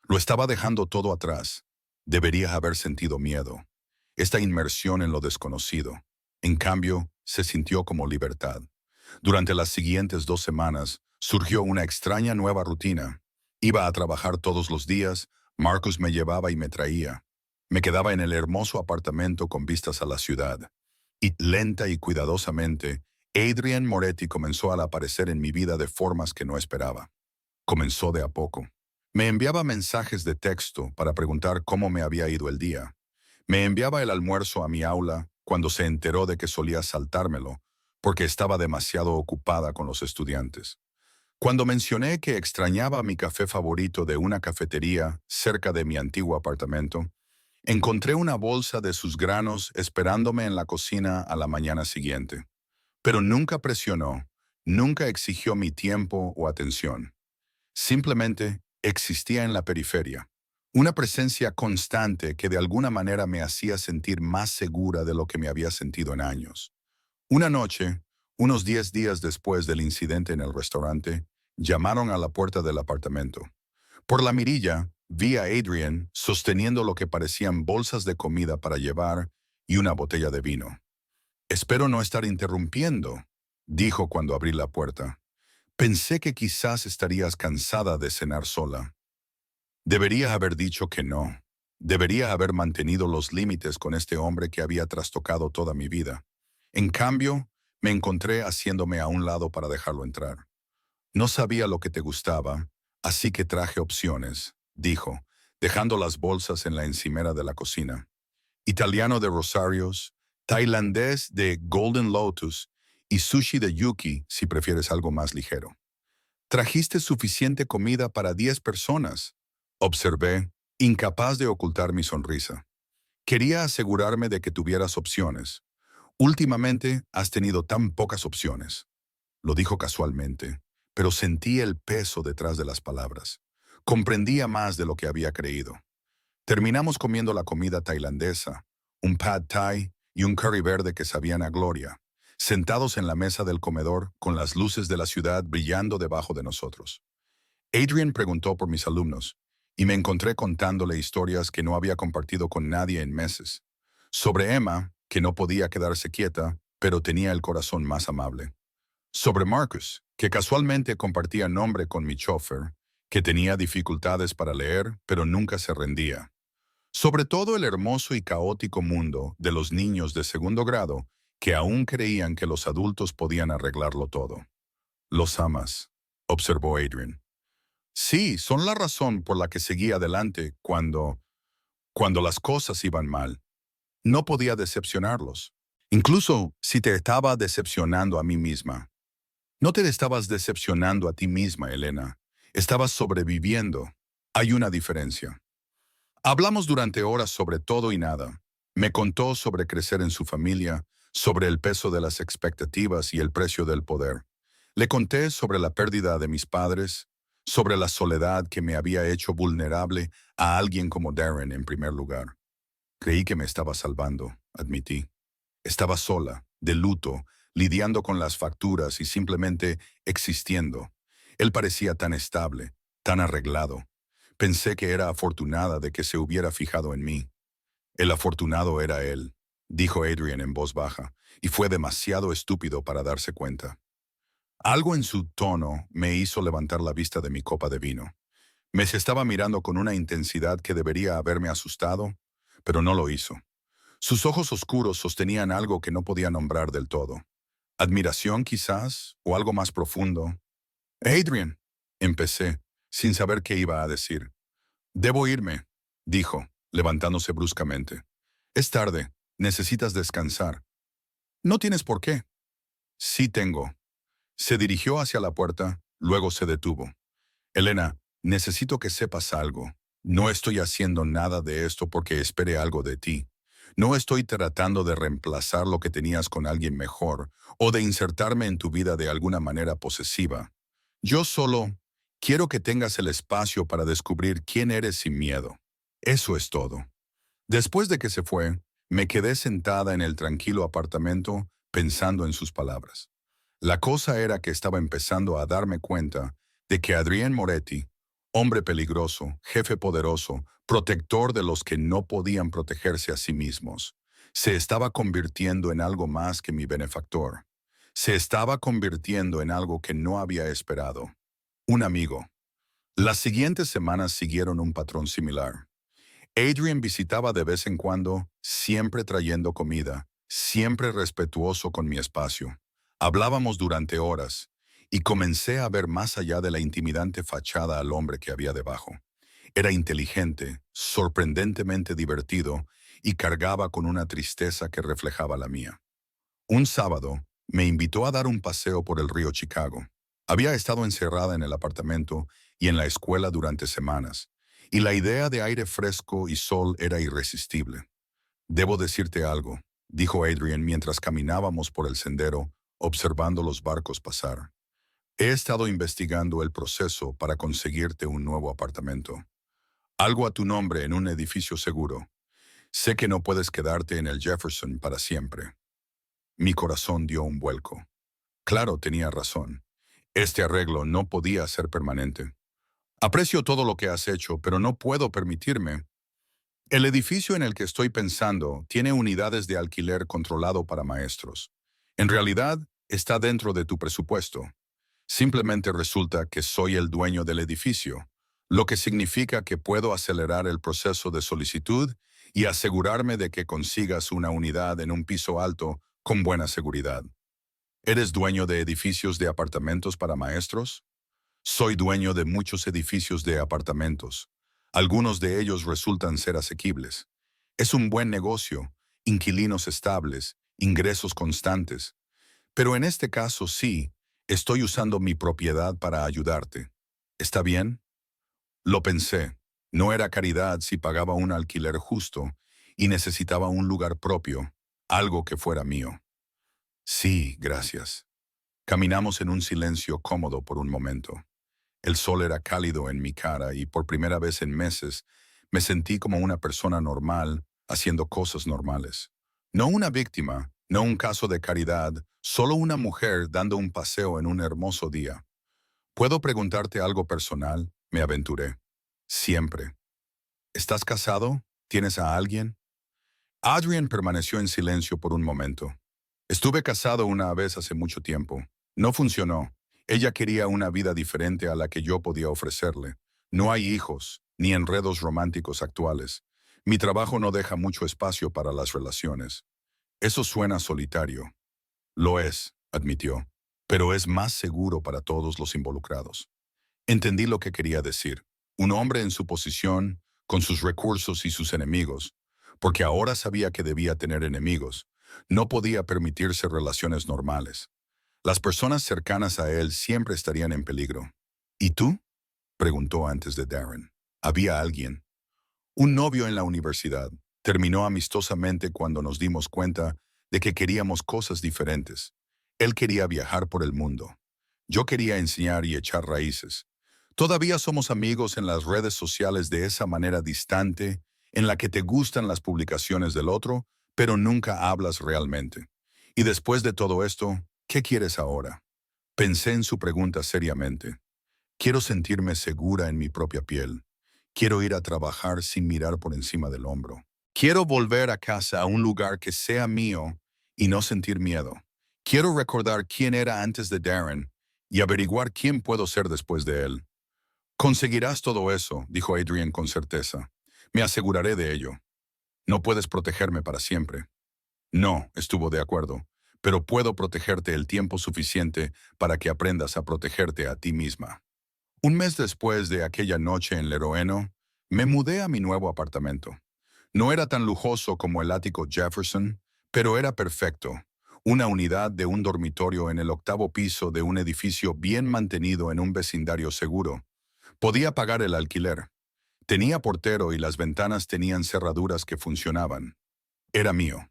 Lo estaba dejando todo atrás. Debería haber sentido miedo. Esta inmersión en lo desconocido. En cambio, se sintió como libertad. Durante las siguientes 2 semanas, surgió una extraña nueva rutina. Iba a trabajar todos los días, Marcus me llevaba y me traía. Me quedaba en el hermoso apartamento con vistas a la ciudad. Y lenta y cuidadosamente, Adrian Moretti comenzó a aparecer en mi vida de formas que no esperaba. Comenzó de a poco. Me enviaba mensajes de texto para preguntar cómo me había ido el día. Me enviaba el almuerzo a mi aula cuando se enteró de que solía saltármelo, porque estaba demasiado ocupada con los estudiantes. Cuando mencioné que extrañaba mi café favorito de una cafetería cerca de mi antiguo apartamento, encontré una bolsa de sus granos esperándome en la cocina a la mañana siguiente. Pero nunca presionó, nunca exigió mi tiempo o atención. Simplemente existía en la periferia. Una presencia constante que de alguna manera me hacía sentir más segura de lo que me había sentido en años. Una noche, unos 10 días después del incidente en el restaurante, llamaron a la puerta del apartamento. Por la mirilla, vi a Adrian sosteniendo lo que parecían bolsas de comida para llevar y una botella de vino. «Espero no estar interrumpiendo», dijo cuando abrí la puerta. «Pensé que quizás estarías cansada de cenar sola». Debería haber dicho que no. Debería haber mantenido los límites con este hombre que había trastocado toda mi vida. En cambio, me encontré haciéndome a un lado para dejarlo entrar. «No sabía lo que te gustaba, así que traje opciones», dijo, dejando las bolsas en la encimera de la cocina. «Italiano de Rosarios, tailandés de Golden Lotus y sushi de Yuki si prefieres algo más ligero». «Trajiste suficiente comida para 10 personas», observé, incapaz de ocultar mi sonrisa. «Quería asegurarme de que tuvieras opciones. Últimamente has tenido tan pocas opciones». Lo dijo casualmente, pero sentí el peso detrás de las palabras. Comprendía más de lo que había creído. Terminamos comiendo la comida tailandesa, un pad thai y un curry verde que sabían a gloria, sentados en la mesa del comedor con las luces de la ciudad brillando debajo de nosotros. Adrian preguntó por mis alumnos, y me encontré contándole historias que no había compartido con nadie en meses. Sobre Emma, que no podía quedarse quieta, pero tenía el corazón más amable. Sobre Marcus, que casualmente compartía nombre con mi chofer, que tenía dificultades para leer, pero nunca se rendía. Sobre todo el hermoso y caótico mundo de los niños de segundo grado que aún creían que los adultos podían arreglarlo todo. Los amas, observó Adrian. Sí, son la razón por la que seguí adelante cuando las cosas iban mal. No podía decepcionarlos. Incluso si te estaba decepcionando a mí misma. No te estabas decepcionando a ti misma, Elena. Estabas sobreviviendo. Hay una diferencia. Hablamos durante horas sobre todo y nada. Me contó sobre crecer en su familia, sobre el peso de las expectativas y el precio del poder. Le conté sobre la pérdida de mis padres, sobre la soledad que me había hecho vulnerable a alguien como Darren en primer lugar. Creí que me estaba salvando, admití. Estaba sola, de luto, lidiando con las facturas y simplemente existiendo. Él parecía tan estable, tan arreglado. Pensé que era afortunada de que se hubiera fijado en mí. El afortunado era él, dijo Adrian en voz baja, y fue demasiado estúpido para darse cuenta. Algo en su tono me hizo levantar la vista de mi copa de vino. Me estaba mirando con una intensidad que debería haberme asustado, pero no lo hizo. Sus ojos oscuros sostenían algo que no podía nombrar del todo. Admiración quizás, o algo más profundo. Adrian, empecé, sin saber qué iba a decir. Debo irme, dijo, levantándose bruscamente. Es tarde, necesitas descansar. No tienes por qué. Sí tengo. Se dirigió hacia la puerta, luego se detuvo. Elena, necesito que sepas algo. No estoy haciendo nada de esto porque espere algo de ti. No estoy tratando de reemplazar lo que tenías con alguien mejor o de insertarme en tu vida de alguna manera posesiva. Yo solo quiero que tengas el espacio para descubrir quién eres sin miedo. Eso es todo. Después de que se fue, me quedé sentada en el tranquilo apartamento pensando en sus palabras. La cosa era que estaba empezando a darme cuenta de que Adrien Moretti, hombre peligroso, jefe poderoso, protector de los que no podían protegerse a sí mismos, se estaba convirtiendo en algo más que mi benefactor. Se estaba convirtiendo en algo que no había esperado. Un amigo. Las siguientes semanas siguieron un patrón similar. Adrian visitaba de vez en cuando, siempre trayendo comida, siempre respetuoso con mi espacio. Hablábamos durante horas, y comencé a ver más allá de la intimidante fachada al hombre que había debajo. Era inteligente, sorprendentemente divertido, y cargaba con una tristeza que reflejaba la mía. Un sábado, me invitó a dar un paseo por el río Chicago. Había estado encerrada en el apartamento y en la escuela durante semanas, y la idea de aire fresco y sol era irresistible. Debo decirte algo, dijo Adrian mientras caminábamos por el sendero, observando los barcos pasar. He estado investigando el proceso para conseguirte un nuevo apartamento. Algo a tu nombre en un edificio seguro. Sé que no puedes quedarte en el Jefferson para siempre. Mi corazón dio un vuelco. Claro, tenía razón. Este arreglo no podía ser permanente. Aprecio todo lo que has hecho, pero no puedo permitirme. El edificio en el que estoy pensando tiene unidades de alquiler controlado para maestros. En realidad, está dentro de tu presupuesto. Simplemente resulta que soy el dueño del edificio, lo que significa que puedo acelerar el proceso de solicitud y asegurarme de que consigas una unidad en un piso alto con buena seguridad. ¿Eres dueño de edificios de apartamentos para maestros? Soy dueño de muchos edificios de apartamentos. Algunos de ellos resultan ser asequibles. Es un buen negocio, inquilinos estables, ingresos constantes. Pero en este caso sí, estoy usando mi propiedad para ayudarte. ¿Está bien? Lo pensé. No era caridad si pagaba un alquiler justo y necesitaba un lugar propio, algo que fuera mío. Sí, gracias. Caminamos en un silencio cómodo por un momento. El sol era cálido en mi cara y por primera vez en meses me sentí como una persona normal haciendo cosas normales. No una víctima, no un caso de caridad, solo una mujer dando un paseo en un hermoso día. ¿Puedo preguntarte algo personal? Me aventuré. Siempre. ¿Estás casado? ¿Tienes a alguien? Adrian permaneció en silencio por un momento. Estuve casado una vez hace mucho tiempo. No funcionó. Ella quería una vida diferente a la que yo podía ofrecerle. No hay hijos, ni enredos románticos actuales. Mi trabajo no deja mucho espacio para las relaciones. Eso suena solitario. Lo es, admitió, pero es más seguro para todos los involucrados. Entendí lo que quería decir. Un hombre en su posición, con sus recursos y sus enemigos, porque ahora sabía que debía tener enemigos. No podía permitirse relaciones normales. Las personas cercanas a él siempre estarían en peligro. ¿Y tú? Preguntó antes de Darren. ¿Había alguien? Un novio en la universidad. Terminó amistosamente cuando nos dimos cuenta de que queríamos cosas diferentes. Él quería viajar por el mundo. Yo quería enseñar y echar raíces. Todavía somos amigos en las redes sociales de esa manera distante, en la que te gustan las publicaciones del otro, pero nunca hablas realmente. Y después de todo esto, ¿qué quieres ahora? Pensé en su pregunta seriamente. Quiero sentirme segura en mi propia piel. Quiero ir a trabajar sin mirar por encima del hombro. Quiero volver a casa a un lugar que sea mío y no sentir miedo. Quiero recordar quién era antes de Darren y averiguar quién puedo ser después de él. Conseguirás todo eso, dijo Adrian con certeza. Me aseguraré de ello. No puedes protegerme para siempre. No, estuvo de acuerdo, pero puedo protegerte el tiempo suficiente para que aprendas a protegerte a ti misma. Un mes después de aquella noche en Leroeno, me mudé a mi nuevo apartamento. No era tan lujoso como el ático Jefferson, pero era perfecto. Una unidad de un dormitorio en el octavo piso de un edificio bien mantenido en un vecindario seguro. Podía pagar el alquiler. Tenía portero y las ventanas tenían cerraduras que funcionaban. Era mío.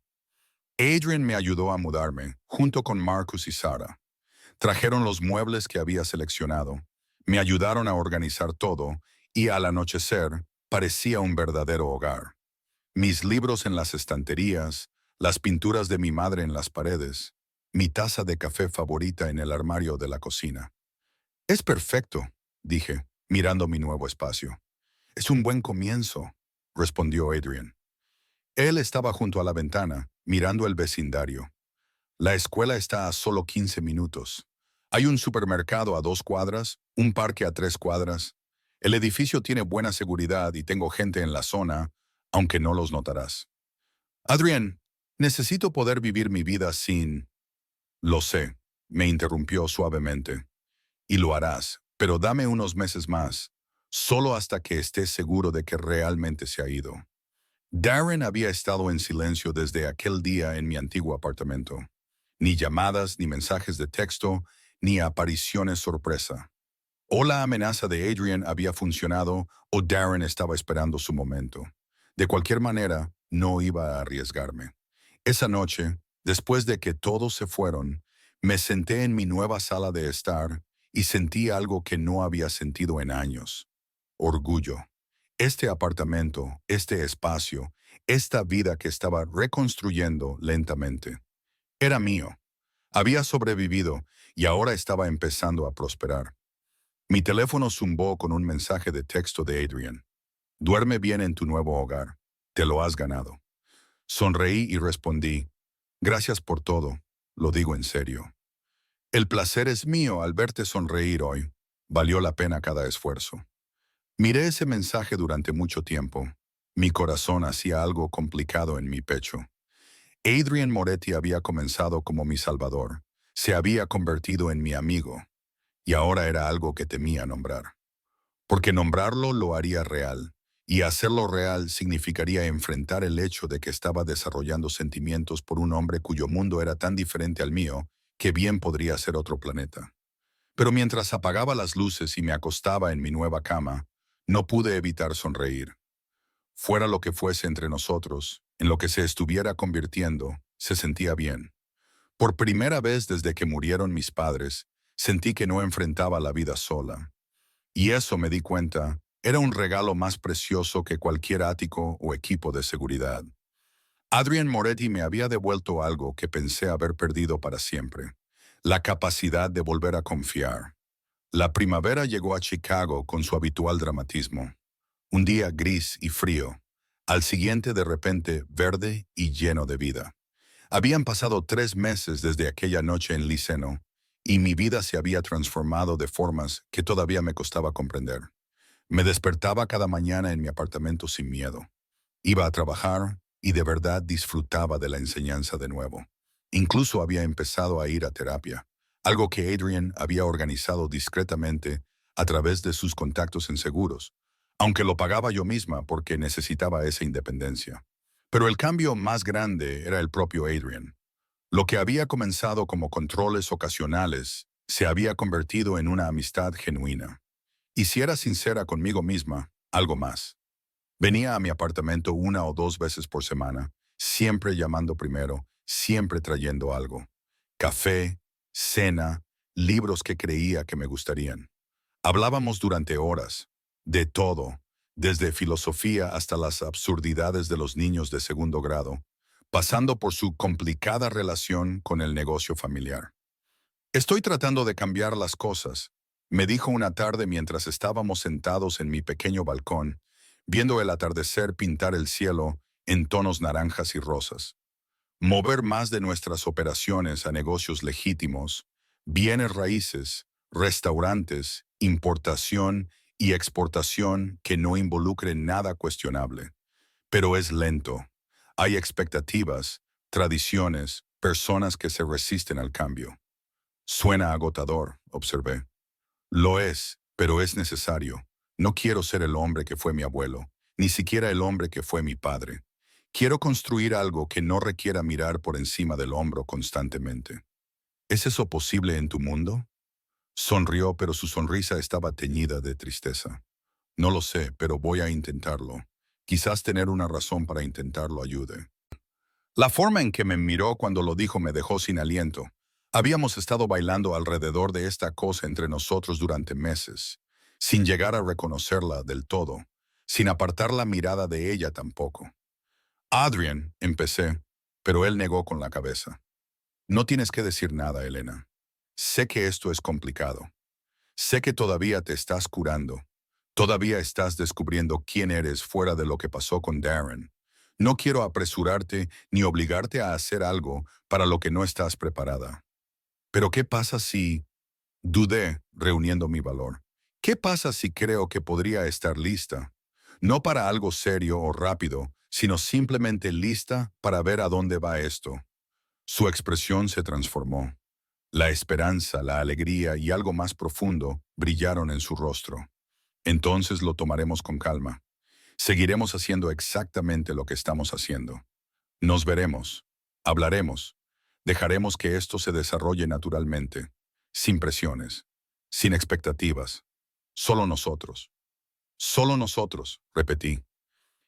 Adrian me ayudó a mudarme, junto con Marcus y Sarah. Trajeron los muebles que había seleccionado, me ayudaron a organizar todo y al anochecer parecía un verdadero hogar. Mis libros en las estanterías, las pinturas de mi madre en las paredes, mi taza de café favorita en el armario de la cocina. Es perfecto, dije, mirando mi nuevo espacio. Es un buen comienzo, respondió Adrian. Él estaba junto a la ventana, mirando el vecindario. La escuela está a solo 15 minutos. Hay un supermercado a 2 cuadras, un parque a 3 cuadras. El edificio tiene buena seguridad y tengo gente en la zona, aunque no los notarás. Adrián, necesito poder vivir mi vida sin... Lo sé, me interrumpió suavemente. Y lo harás, pero dame unos meses más, solo hasta que estés seguro de que realmente se ha ido. Darren había estado en silencio desde aquel día en mi antiguo apartamento. Ni llamadas, ni mensajes de texto, ni apariciones sorpresa. O la amenaza de Adrian había funcionado o Darren estaba esperando su momento. De cualquier manera, no iba a arriesgarme. Esa noche, después de que todos se fueron, me senté en mi nueva sala de estar y sentí algo que no había sentido en años. Orgullo. Este apartamento, este espacio, esta vida que estaba reconstruyendo lentamente. Era mío. Había sobrevivido y ahora estaba empezando a prosperar. Mi teléfono zumbó con un mensaje de texto de Adrian. Duerme bien en tu nuevo hogar. Te lo has ganado. Sonreí y respondí, gracias por todo. Lo digo en serio. El placer es mío al verte sonreír hoy. Valió la pena cada esfuerzo. Miré ese mensaje durante mucho tiempo. Mi corazón hacía algo complicado en mi pecho. Adrian Moretti había comenzado como mi salvador. Se había convertido en mi amigo. Y ahora era algo que temía nombrar. Porque nombrarlo lo haría real. Y hacerlo real significaría enfrentar el hecho de que estaba desarrollando sentimientos por un hombre cuyo mundo era tan diferente al mío que bien podría ser otro planeta. Pero mientras apagaba las luces y me acostaba en mi nueva cama, no pude evitar sonreír. Fuera lo que fuese entre nosotros, en lo que se estuviera convirtiendo, se sentía bien. Por primera vez desde que murieron mis padres, sentí que no enfrentaba la vida sola. Y eso, me di cuenta, era un regalo más precioso que cualquier ático o equipo de seguridad. Adrian Moretti me había devuelto algo que pensé haber perdido para siempre: la capacidad de volver a confiar. La primavera llegó a Chicago con su habitual dramatismo. Un día gris y frío. Al siguiente de repente verde y lleno de vida. Habían pasado 3 meses desde aquella noche en Liceno, y mi vida se había transformado de formas que todavía me costaba comprender. Me despertaba cada mañana en mi apartamento sin miedo. Iba a trabajar y de verdad disfrutaba de la enseñanza de nuevo. Incluso había empezado a ir a terapia, algo que Adrian había organizado discretamente a través de sus contactos en seguros, aunque lo pagaba yo misma porque necesitaba esa independencia. Pero el cambio más grande era el propio Adrian. Lo que había comenzado como controles ocasionales se había convertido en una amistad genuina. Y si era sincera conmigo misma, algo más. Venía a mi apartamento 1 o 2 veces por semana, siempre llamando primero, siempre trayendo algo. Café, cena, libros que creía que me gustarían. Hablábamos durante horas, de todo, desde filosofía hasta las absurdidades de los niños de segundo grado, pasando por su complicada relación con el negocio familiar. Estoy tratando de cambiar las cosas, me dijo una tarde mientras estábamos sentados en mi pequeño balcón, viendo el atardecer pintar el cielo en tonos naranjas y rosas. Mover más de nuestras operaciones a negocios legítimos, bienes raíces, restaurantes, importación y exportación que no involucren nada cuestionable. Pero es lento. Hay expectativas, tradiciones, personas que se resisten al cambio. Suena agotador, observé. Lo es, pero es necesario. No quiero ser el hombre que fue mi abuelo, ni siquiera el hombre que fue mi padre. Quiero construir algo que no requiera mirar por encima del hombro constantemente. ¿Es eso posible en tu mundo? Sonrió, pero su sonrisa estaba teñida de tristeza. No lo sé, pero voy a intentarlo. Quizás tener una razón para intentarlo ayude. La forma en que me miró cuando lo dijo me dejó sin aliento. Habíamos estado bailando alrededor de esta cosa entre nosotros durante meses, sin llegar a reconocerla del todo, sin apartar la mirada de ella tampoco. Adrian, empecé, pero él negó con la cabeza. No tienes que decir nada, Elena. Sé que esto es complicado. Sé que todavía te estás curando. Todavía estás descubriendo quién eres fuera de lo que pasó con Darren. No quiero apresurarte ni obligarte a hacer algo para lo que no estás preparada. Pero ¿qué pasa si... Dudé, reuniendo mi valor. ¿Qué pasa si creo que podría estar lista? No para algo serio o rápido, sino simplemente lista para ver a dónde va esto. Su expresión se transformó. La esperanza, la alegría y algo más profundo brillaron en su rostro. Entonces lo tomaremos con calma. Seguiremos haciendo exactamente lo que estamos haciendo. Nos veremos. Hablaremos. Dejaremos que esto se desarrolle naturalmente, sin presiones, sin expectativas. Solo nosotros. Solo nosotros, repetí.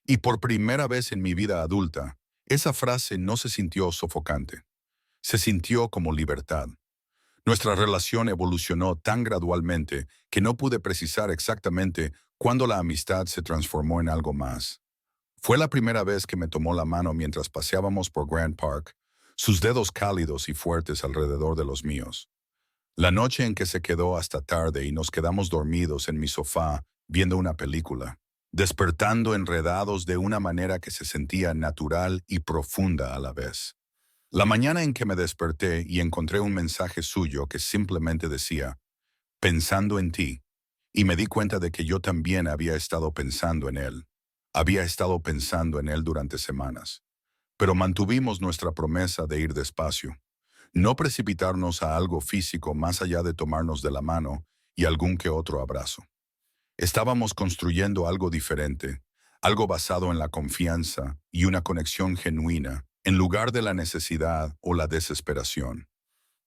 Y por primera vez en mi vida adulta, esa frase no se sintió sofocante. Se sintió como libertad. Nuestra relación evolucionó tan gradualmente que no pude precisar exactamente cuándo la amistad se transformó en algo más. Fue la primera vez que me tomó la mano mientras paseábamos por Grand Park, sus dedos cálidos y fuertes alrededor de los míos. La noche en que se quedó hasta tarde y nos quedamos dormidos en mi sofá viendo una película, despertando enredados de una manera que se sentía natural y profunda a la vez. La mañana en que me desperté y encontré un mensaje suyo que simplemente decía, pensando en ti, y me di cuenta de que yo también había estado pensando en él. Había estado pensando en él durante semanas. Pero mantuvimos nuestra promesa de ir despacio, no precipitarnos a algo físico más allá de tomarnos de la mano y algún que otro abrazo. Estábamos construyendo algo diferente, algo basado en la confianza y una conexión genuina, en lugar de la necesidad o la desesperación.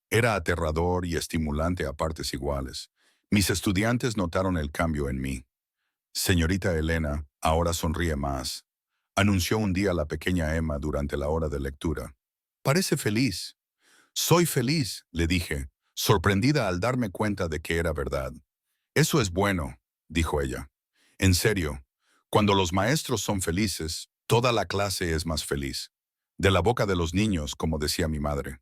Era aterrador y estimulante a partes iguales. Mis estudiantes notaron el cambio en mí. Señorita Elena, ahora sonríe más, anunció un día la pequeña Emma durante la hora de lectura. Parece feliz. Soy feliz, le dije, sorprendida al darme cuenta de que era verdad. Eso es bueno, dijo ella. En serio, cuando los maestros son felices, toda la clase es más feliz. De la boca de los niños, como decía mi madre.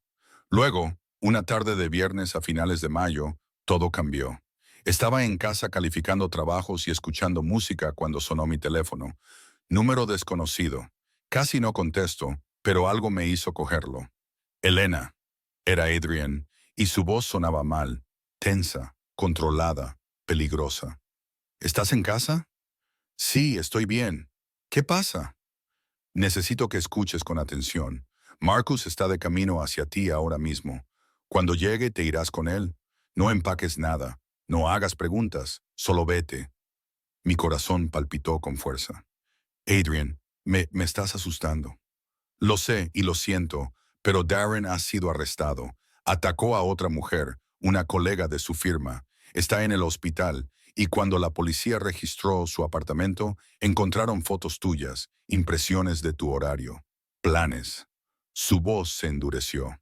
Luego, una tarde de viernes a finales de mayo, todo cambió. Estaba en casa calificando trabajos y escuchando música cuando sonó mi teléfono. Número desconocido. Casi no contesto, pero algo me hizo cogerlo. Elena. Era Adrian, y su voz sonaba mal, tensa, controlada, peligrosa. ¿Estás en casa? Sí, estoy bien. ¿Qué pasa? Necesito que escuches con atención. Marcus está de camino hacia ti ahora mismo. Cuando llegue te irás con él. No empaques nada. No hagas preguntas. Solo vete. Mi corazón palpitó con fuerza. Adrian, me estás asustando. Lo sé y lo siento, pero Darren ha sido arrestado. Atacó a otra mujer, una colega de su firma. Está en el hospital y cuando la policía registró su apartamento, encontraron fotos tuyas, impresiones de tu horario, planes. Su voz se endureció.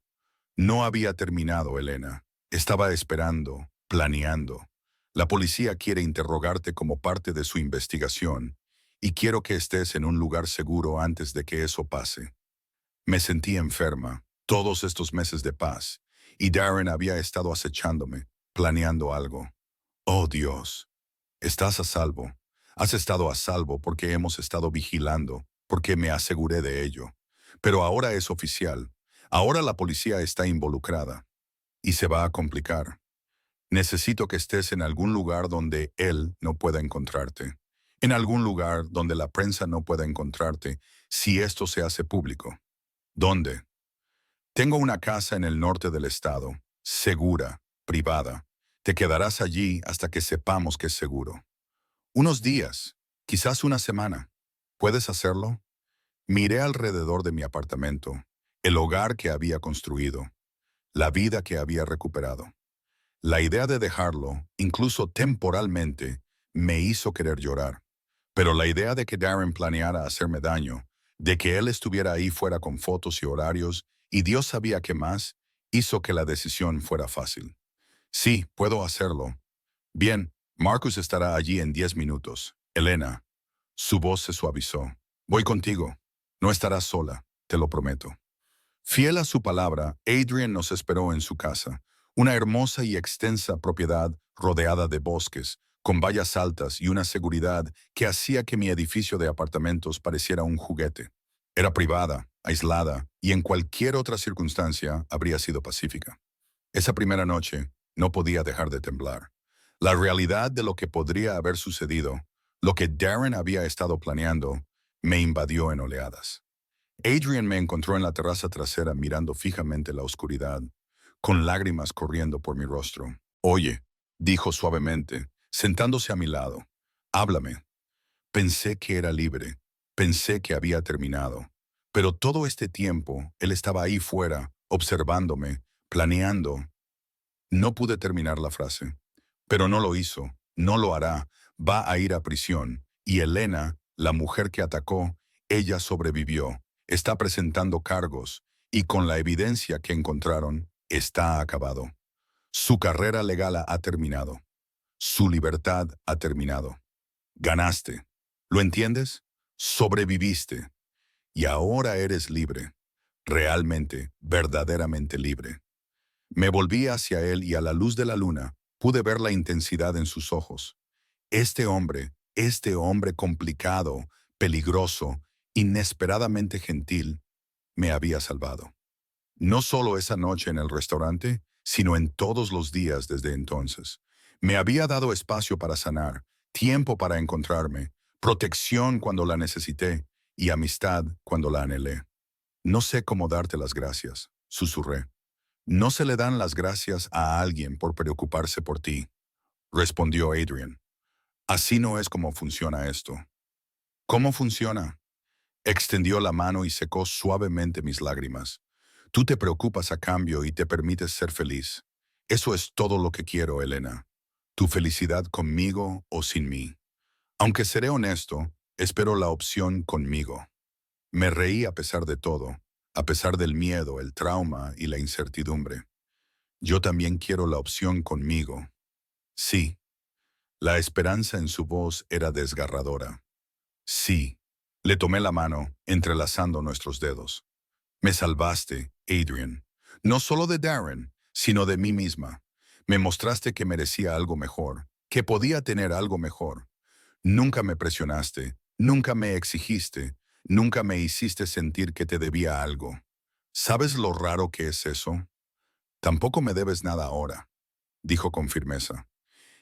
No había terminado, Elena. Estaba esperando, planeando. La policía quiere interrogarte como parte de su investigación y quiero que estés en un lugar seguro antes de que eso pase. Me sentí enferma, todos estos meses de paz, y Darren había estado acechándome, planeando algo. Oh Dios, estás a salvo. Has estado a salvo porque hemos estado vigilando, porque me aseguré de ello. Pero ahora es oficial. Ahora la policía está involucrada. Y se va a complicar. Necesito que estés en algún lugar donde él no pueda encontrarte. En algún lugar donde la prensa no pueda encontrarte si esto se hace público. ¿Dónde? Tengo una casa en el norte del estado, segura, privada. Te quedarás allí hasta que sepamos que es seguro. Unos días, quizás una semana. ¿Puedes hacerlo? Miré alrededor de mi apartamento, el hogar que había construido, la vida que había recuperado. La idea de dejarlo, incluso temporalmente, me hizo querer llorar. Pero la idea de que Darren planeara hacerme daño, de que él estuviera ahí fuera con fotos y horarios, y Dios sabía qué más, hizo que la decisión fuera fácil. Sí, puedo hacerlo. Bien, Marcus estará allí en 10 minutos. Elena. Su voz se suavizó. Voy contigo. No estarás sola, te lo prometo. Fiel a su palabra, Adrian nos esperó en su casa, una hermosa y extensa propiedad rodeada de bosques, con vallas altas y una seguridad que hacía que mi edificio de apartamentos pareciera un juguete. Era privada, aislada, y en cualquier otra circunstancia habría sido pacífica. Esa primera noche no podía dejar de temblar. La realidad de lo que podría haber sucedido, lo que Darren había estado planeando, me invadió en oleadas. Adrian me encontró en la terraza trasera mirando fijamente la oscuridad, con lágrimas corriendo por mi rostro. Oye, dijo suavemente, sentándose a mi lado. Háblame. Pensé que era libre. Pensé que había terminado. Pero todo este tiempo, él estaba ahí fuera, observándome, planeando. No pude terminar la frase. Pero no lo hizo, no lo hará, va a ir a prisión. Y Elena, la mujer que atacó, ella sobrevivió, está presentando cargos, y con la evidencia que encontraron, está acabado. Su carrera legal ha terminado. Su libertad ha terminado. Ganaste. ¿Lo entiendes? Sobreviviste. Y ahora eres libre. Realmente, verdaderamente libre. Me volví hacia él y a la luz de la luna, pude ver la intensidad en sus ojos. Este hombre complicado, peligroso, inesperadamente gentil, me había salvado. No solo esa noche en el restaurante, sino en todos los días desde entonces. Me había dado espacio para sanar, tiempo para encontrarme, protección cuando la necesité y amistad cuando la anhelé. No sé cómo darte las gracias, susurré. No se le dan las gracias a alguien por preocuparse por ti, respondió Adrian. Así no es como funciona esto. ¿Cómo funciona? Extendió la mano y secó suavemente mis lágrimas. Tú te preocupas a cambio y te permites ser feliz. Eso es todo lo que quiero, Elena. Tu felicidad conmigo o sin mí. Aunque seré honesto, espero la opción conmigo. Me reí a pesar de todo, a pesar del miedo, el trauma y la incertidumbre. Yo también quiero la opción conmigo. Sí. La esperanza en su voz era desgarradora. Sí. Le tomé la mano, entrelazando nuestros dedos. Me salvaste, Adrian. No solo de Darren, sino de mí misma. Me mostraste que merecía algo mejor, que podía tener algo mejor. Nunca me presionaste, nunca me exigiste, nunca me hiciste sentir que te debía algo. ¿Sabes lo raro que es eso? Tampoco me debes nada ahora, dijo con firmeza.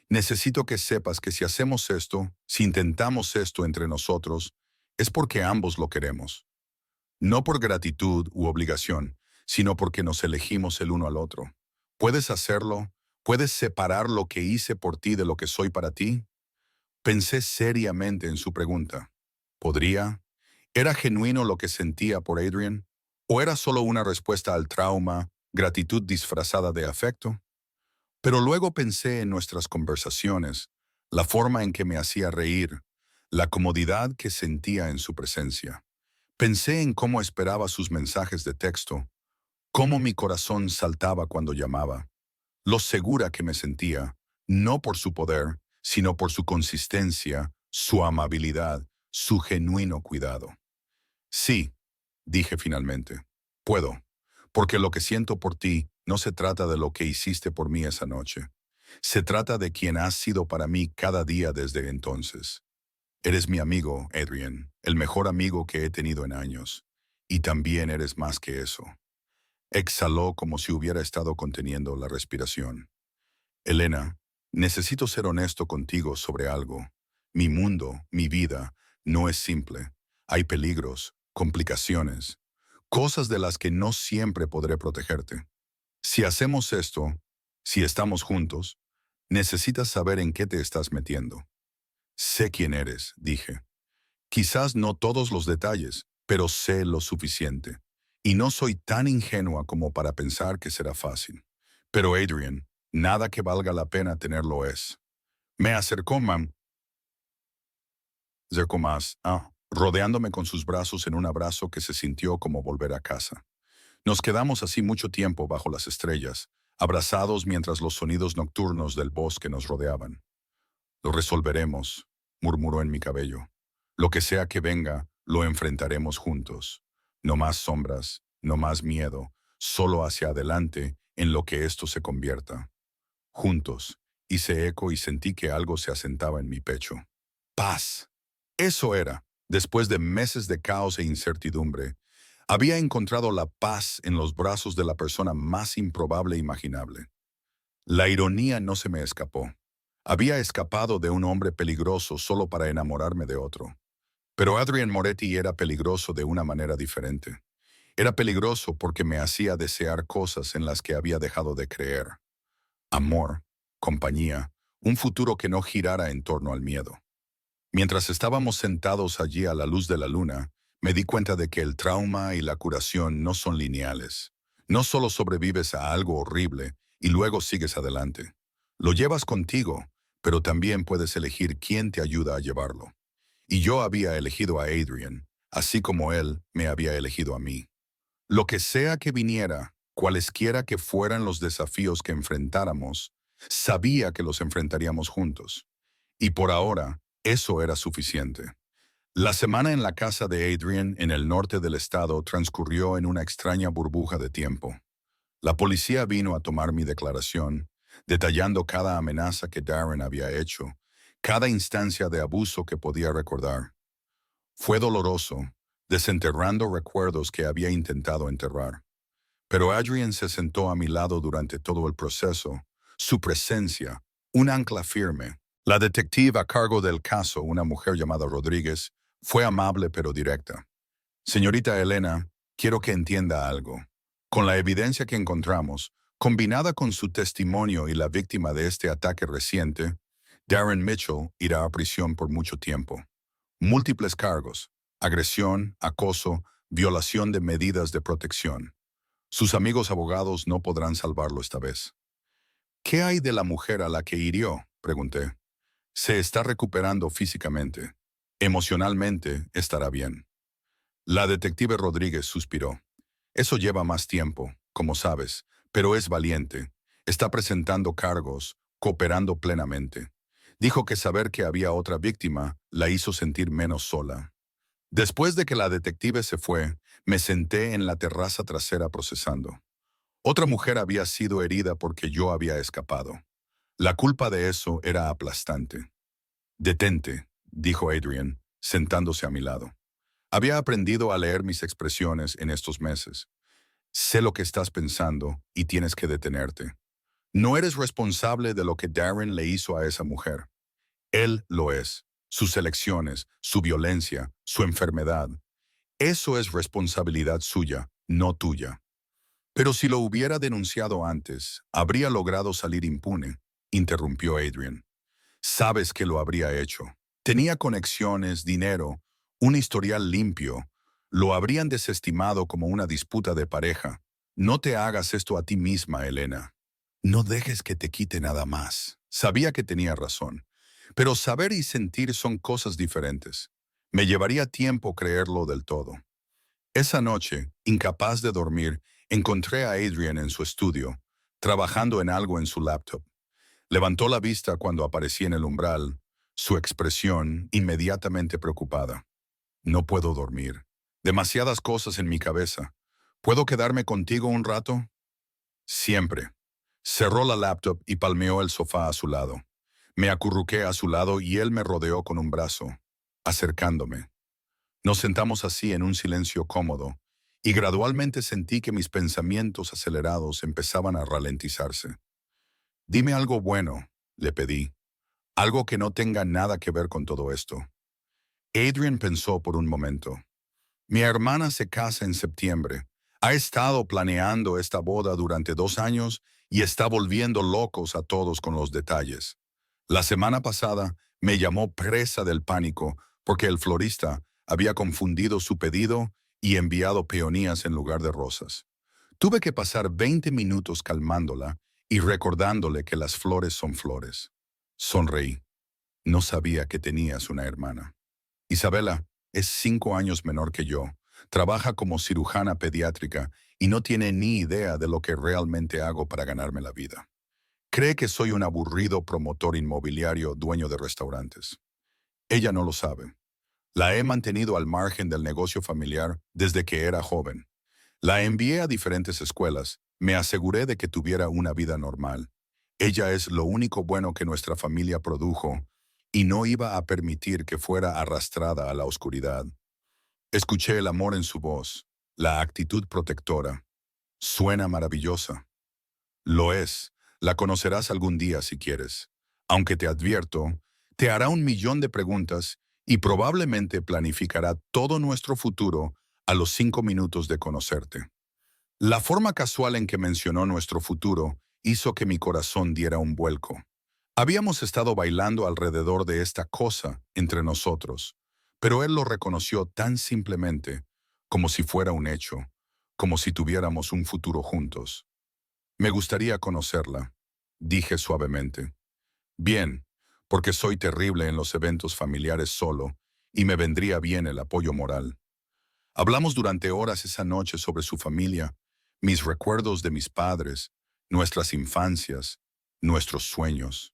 Necesito que sepas que si hacemos esto, si intentamos esto entre nosotros, es porque ambos lo queremos. No por gratitud u obligación, sino porque nos elegimos el uno al otro. ¿Puedes hacerlo? ¿Puedes separar lo que hice por ti de lo que soy para ti? Pensé seriamente en su pregunta. ¿Podría? ¿Era genuino lo que sentía por Adrian? ¿O era solo una respuesta al trauma, gratitud disfrazada de afecto? Pero luego pensé en nuestras conversaciones, la forma en que me hacía reír, la comodidad que sentía en su presencia. Pensé en cómo esperaba sus mensajes de texto, cómo mi corazón saltaba cuando llamaba, lo segura que me sentía, no por su poder, sino por su consistencia, su amabilidad, su genuino cuidado. Sí, dije finalmente, puedo, porque lo que siento por ti no se trata de lo que hiciste por mí esa noche. Se trata de quien has sido para mí cada día desde entonces. Eres mi amigo, Adrian, el mejor amigo que he tenido en años. Y también eres más que eso. Exhaló como si hubiera estado conteniendo la respiración. Elena, necesito ser honesto contigo sobre algo. Mi mundo, mi vida, no es simple. Hay peligros, complicaciones, cosas de las que no siempre podré protegerte. Si hacemos esto, si estamos juntos, necesitas saber en qué te estás metiendo. Sé quién eres, dije. Quizás no todos los detalles, pero sé lo suficiente. Y no soy tan ingenua como para pensar que será fácil. Pero Adrian, nada que valga la pena tenerlo es. Me acercó más, rodeándome con sus brazos en un abrazo que se sintió como volver a casa. Nos quedamos así mucho tiempo bajo las estrellas, abrazados mientras los sonidos nocturnos del bosque nos rodeaban. Lo resolveremos, murmuró en mi cabello. Lo que sea que venga, lo enfrentaremos juntos. No más sombras, no más miedo, solo hacia adelante en lo que esto se convierta. Juntos, hice eco y sentí que algo se asentaba en mi pecho. Paz. Eso era, después de meses de caos e incertidumbre, había encontrado la paz en los brazos de la persona más improbable e imaginable. La ironía no se me escapó. Había escapado de un hombre peligroso solo para enamorarme de otro. Pero Adrian Moretti era peligroso de una manera diferente. Era peligroso porque me hacía desear cosas en las que había dejado de creer. Amor, compañía, un futuro que no girara en torno al miedo. Mientras estábamos sentados allí a la luz de la luna, me di cuenta de que el trauma y la curación no son lineales. No solo sobrevives a algo horrible y luego sigues adelante. Lo llevas contigo, pero también puedes elegir quién te ayuda a llevarlo. Y yo había elegido a Adrian, así como él me había elegido a mí. Lo que sea que viniera, cualesquiera que fueran los desafíos que enfrentáramos, sabía que los enfrentaríamos juntos. Y por ahora, eso era suficiente. La semana en la casa de Adrian en el norte del estado transcurrió en una extraña burbuja de tiempo. La policía vino a tomar mi declaración, detallando cada amenaza que Darren había hecho, cada instancia de abuso que podía recordar. Fue doloroso, desenterrando recuerdos que había intentado enterrar. Pero Adrian se sentó a mi lado durante todo el proceso, su presencia, un ancla firme. La detective a cargo del caso, una mujer llamada Rodríguez, fue amable pero directa. Señorita Elena, quiero que entienda algo. Con la evidencia que encontramos, combinada con su testimonio y la víctima de este ataque reciente, Darren Mitchell irá a prisión por mucho tiempo. Múltiples cargos: agresión, acoso, violación de medidas de protección. Sus amigos abogados no podrán salvarlo esta vez. ¿Qué hay de la mujer a la que hirió?, pregunté. Se está recuperando físicamente. Emocionalmente estará bien. La detective Rodríguez suspiró. Eso lleva más tiempo, como sabes, pero es valiente. Está presentando cargos, cooperando plenamente. Dijo que saber que había otra víctima la hizo sentir menos sola. Después de que la detective se fue, me senté en la terraza trasera procesando. Otra mujer había sido herida porque yo había escapado. La culpa de eso era aplastante. Detente, dijo Adrian, sentándose a mi lado. Había aprendido a leer mis expresiones en estos meses. Sé lo que estás pensando y tienes que detenerte. No eres responsable de lo que Darren le hizo a esa mujer. Él lo es. Sus elecciones, su violencia, su enfermedad. Eso es responsabilidad suya, no tuya. Pero si lo hubiera denunciado antes, habría logrado salir impune, interrumpió Adrian. Sabes que lo habría hecho. Tenía conexiones, dinero, un historial limpio. Lo habrían desestimado como una disputa de pareja. No te hagas esto a ti misma, Elena. No dejes que te quite nada más. Sabía que tenía razón. Pero saber y sentir son cosas diferentes. Me llevaría tiempo creerlo del todo. Esa noche, incapaz de dormir, encontré a Adrian en su estudio, trabajando en algo en su laptop. Levantó la vista cuando aparecí en el umbral, su expresión inmediatamente preocupada. No puedo dormir. Demasiadas cosas en mi cabeza. ¿Puedo quedarme contigo un rato? Siempre. Cerró la laptop y palmeó el sofá a su lado. Me acurruqué a su lado y él me rodeó con un brazo, acercándome. Nos sentamos así en un silencio cómodo, y gradualmente sentí que mis pensamientos acelerados empezaban a ralentizarse. Dime algo bueno, le pedí, algo que no tenga nada que ver con todo esto. Adrian pensó por un momento. Mi hermana se casa en septiembre. Ha estado planeando esta boda durante 2 años y está volviendo locos a todos con los detalles. La semana pasada me llamó presa del pánico porque el florista había confundido su pedido y enviado peonías en lugar de rosas. Tuve que pasar 20 minutos calmándola y recordándole que las flores son flores. Sonreí. No sabía que tenías una hermana. Isabela es 5 años menor que yo, trabaja como cirujana pediátrica y no tiene ni idea de lo que realmente hago para ganarme la vida. Cree que soy un aburrido promotor inmobiliario dueño de restaurantes. Ella no lo sabe. La he mantenido al margen del negocio familiar desde que era joven. La envié a diferentes escuelas, me aseguré de que tuviera una vida normal. Ella es lo único bueno que nuestra familia produjo y no iba a permitir que fuera arrastrada a la oscuridad. Escuché el amor en su voz, la actitud protectora. Suena maravillosa. Lo es. La conocerás algún día si quieres. Aunque te advierto, te hará 1 millón de preguntas y probablemente planificará todo nuestro futuro a los 5 minutos de conocerte. La forma casual en que mencionó nuestro futuro hizo que mi corazón diera un vuelco. Habíamos estado bailando alrededor de esta cosa entre nosotros, pero él lo reconoció tan simplemente, como si fuera un hecho, como si tuviéramos un futuro juntos. Me gustaría conocerla, dije suavemente. Bien, porque soy terrible en los eventos familiares solo, y me vendría bien el apoyo moral. Hablamos durante horas esa noche sobre su familia, mis recuerdos de mis padres, nuestras infancias, nuestros sueños.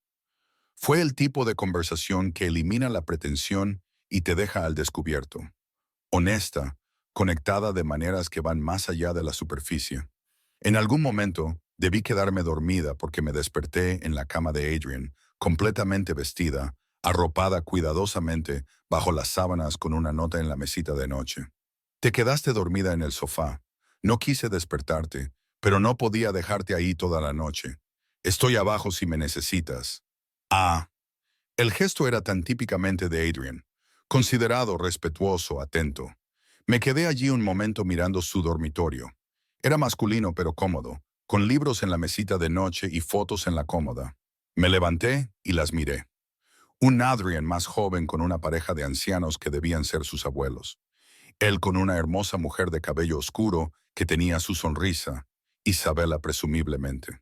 Fue el tipo de conversación que elimina la pretensión y te deja al descubierto. Honesta, conectada de maneras que van más allá de la superficie. En algún momento, debí quedarme dormida porque me desperté en la cama de Adrian, completamente vestida, arropada cuidadosamente bajo las sábanas con una nota en la mesita de noche. Te quedaste dormida en el sofá. No quise despertarte, pero no podía dejarte ahí toda la noche. Estoy abajo si me necesitas. Ah, el gesto era tan típicamente de Adrian, considerado, respetuoso, atento. Me quedé allí un momento mirando su dormitorio. Era masculino pero cómodo, con libros en la mesita de noche y fotos en la cómoda. Me levanté y las miré. Un Adrian más joven con una pareja de ancianos que debían ser sus abuelos. Él con una hermosa mujer de cabello oscuro que tenía su sonrisa, Isabela presumiblemente.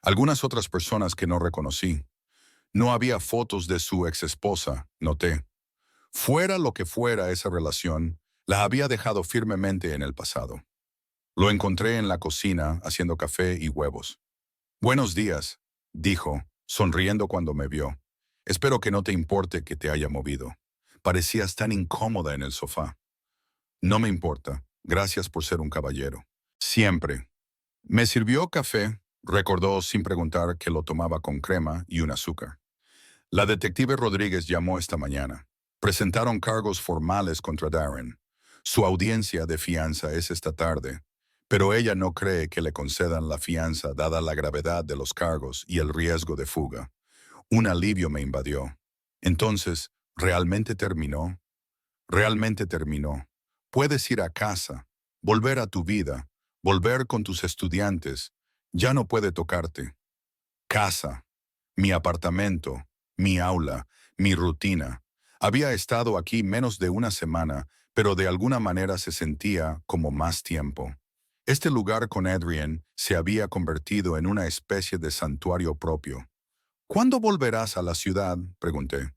Algunas otras personas que no reconocí. No había fotos de su exesposa, noté. Fuera lo que fuera esa relación, la había dejado firmemente en el pasado. Lo encontré en la cocina haciendo café y huevos. Buenos días, dijo, sonriendo cuando me vio. Espero que no te importe que te haya movido. Parecías tan incómoda en el sofá. No me importa. Gracias por ser un caballero. Siempre. Me sirvió café, Recordó sin preguntar que lo tomaba con crema y un azúcar. La detective Rodríguez llamó esta mañana. Presentaron cargos formales contra Darren. Su audiencia de fianza es esta tarde, pero ella no cree que le concedan la fianza dada la gravedad de los cargos y el riesgo de fuga. Un alivio me invadió. Entonces, ¿realmente terminó? Realmente terminó. Puedes ir a casa, volver a tu vida, volver con tus estudiantes. Ya no puede tocarte. Casa, mi apartamento, mi aula, mi rutina. Había estado aquí menos de una semana, pero de alguna manera se sentía como más tiempo. Este lugar con Adrian se había convertido en una especie de santuario propio. ¿Cuándo volverás a la ciudad?, pregunté.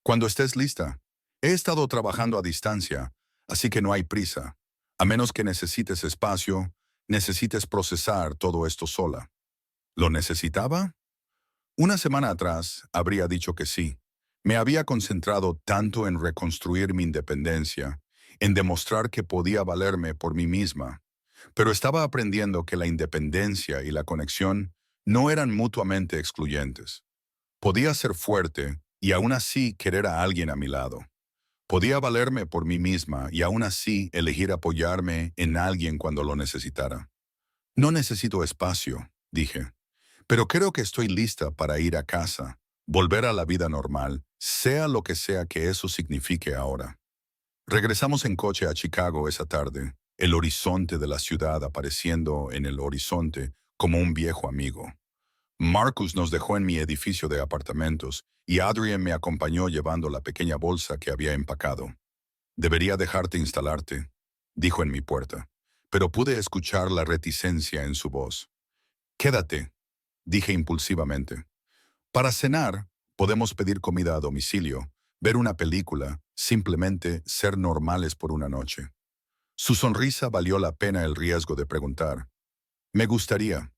Cuando estés lista. He estado trabajando a distancia, así que no hay prisa. A menos que necesites espacio, necesites procesar todo esto sola. ¿Lo necesitaba? Una semana atrás habría dicho que sí. Me había concentrado tanto en reconstruir mi independencia, en demostrar que podía valerme por mí misma, pero estaba aprendiendo que la independencia y la conexión no eran mutuamente excluyentes. Podía ser fuerte y aún así querer a alguien a mi lado. Podía valerme por mí misma y aún así elegir apoyarme en alguien cuando lo necesitara. No necesito espacio, dije. Pero creo que estoy lista para ir a casa, volver a la vida normal, sea lo que sea que eso signifique ahora. Regresamos en coche a Chicago esa tarde, el horizonte de la ciudad apareciendo en el horizonte como un viejo amigo. Marcus nos dejó en mi edificio de apartamentos y Adrian me acompañó llevando la pequeña bolsa que había empacado. Debería dejarte instalarte, dijo en mi puerta, pero pude escuchar la reticencia en su voz. Quédate, dije impulsivamente. Para cenar, podemos pedir comida a domicilio, ver una película, simplemente ser normales por una noche. Su sonrisa valió la pena el riesgo de preguntar. Me gustaría.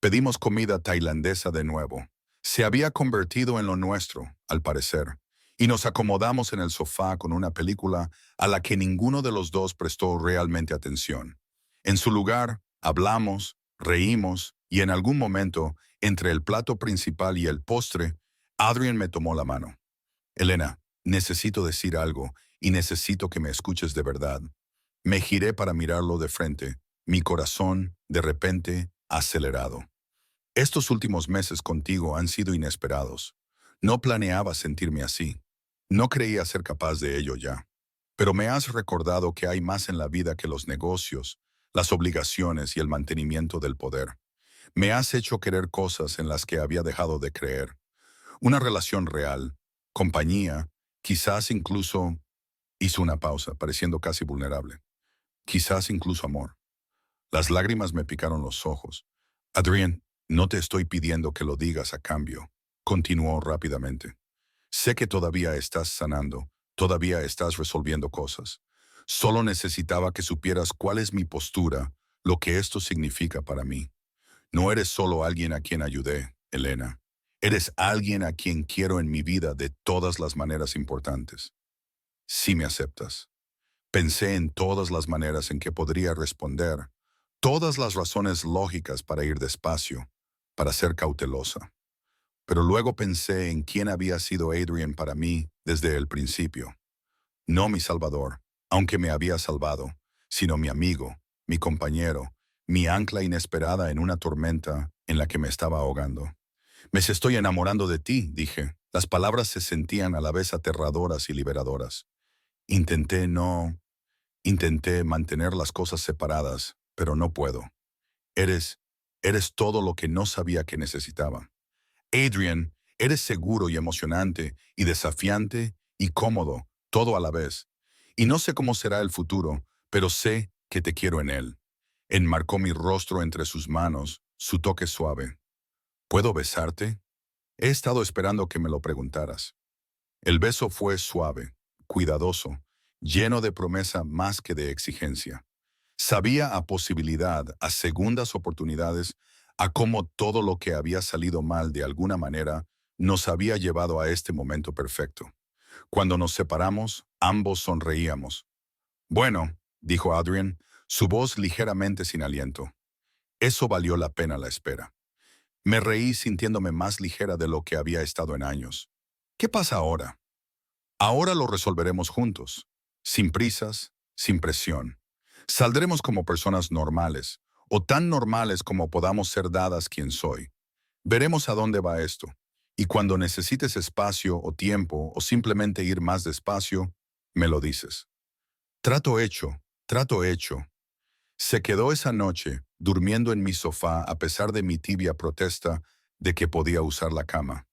Pedimos comida tailandesa de nuevo. Se había convertido en lo nuestro, al parecer, y nos acomodamos en el sofá con una película a la que ninguno de los dos prestó realmente atención. En su lugar, hablamos, reímos, y en algún momento, entre el plato principal y el postre, Adrian me tomó la mano. Elena, necesito decir algo, y necesito que me escuches de verdad. Me giré para mirarlo de frente, mi corazón, de repente, acelerado. Estos últimos meses contigo han sido inesperados. No planeaba sentirme así. No creía ser capaz de ello ya. Pero me has recordado que hay más en la vida que los negocios, las obligaciones y el mantenimiento del poder. Me has hecho querer cosas en las que había dejado de creer. Una relación real, compañía, quizás incluso... Hizo una pausa, pareciendo casi vulnerable. Quizás incluso amor. Las lágrimas me picaron los ojos. Adrián, no te estoy pidiendo que lo digas a cambio, continuó rápidamente. Sé que todavía estás sanando, todavía estás resolviendo cosas. Solo necesitaba que supieras cuál es mi postura, lo que esto significa para mí. No eres solo alguien a quien ayudé, Elena. Eres alguien a quien quiero en mi vida de todas las maneras importantes. Si me aceptas. Pensé en todas las maneras en que podría responder, todas las razones lógicas para ir despacio, para ser cautelosa. Pero luego pensé en quién había sido Adrian para mí desde el principio. No mi salvador, aunque me había salvado, sino mi amigo, mi compañero, mi ancla inesperada en una tormenta en la que me estaba ahogando. Me estoy enamorando de ti, dije. Las palabras se sentían a la vez aterradoras y liberadoras. Intenté no... Intenté mantener las cosas separadas, pero no puedo. Eres, eres todo lo que no sabía que necesitaba. Adrian, eres seguro y emocionante, y desafiante, y cómodo, todo a la vez. Y no sé cómo será el futuro, pero sé que te quiero en él. Enmarcó mi rostro entre sus manos, su toque suave. ¿Puedo besarte? He estado esperando que me lo preguntaras. El beso fue suave, cuidadoso, lleno de promesa más que de exigencia. Sabía a posibilidad, a segundas oportunidades, a cómo todo lo que había salido mal de alguna manera nos había llevado a este momento perfecto. Cuando nos separamos, ambos sonreíamos. Bueno, dijo Adrian, su voz ligeramente sin aliento. Eso valió la pena la espera. Me reí sintiéndome más ligera de lo que había estado en años. ¿Qué pasa ahora? Ahora lo resolveremos juntos, sin prisas, sin presión. Saldremos como personas normales, o tan normales como podamos ser dadas quien soy. Veremos a dónde va esto. Y cuando necesites espacio o tiempo o simplemente ir más despacio, me lo dices. Trato hecho, trato hecho. Se quedó esa noche, durmiendo en mi sofá a pesar de mi tibia protesta de que podía usar la cama.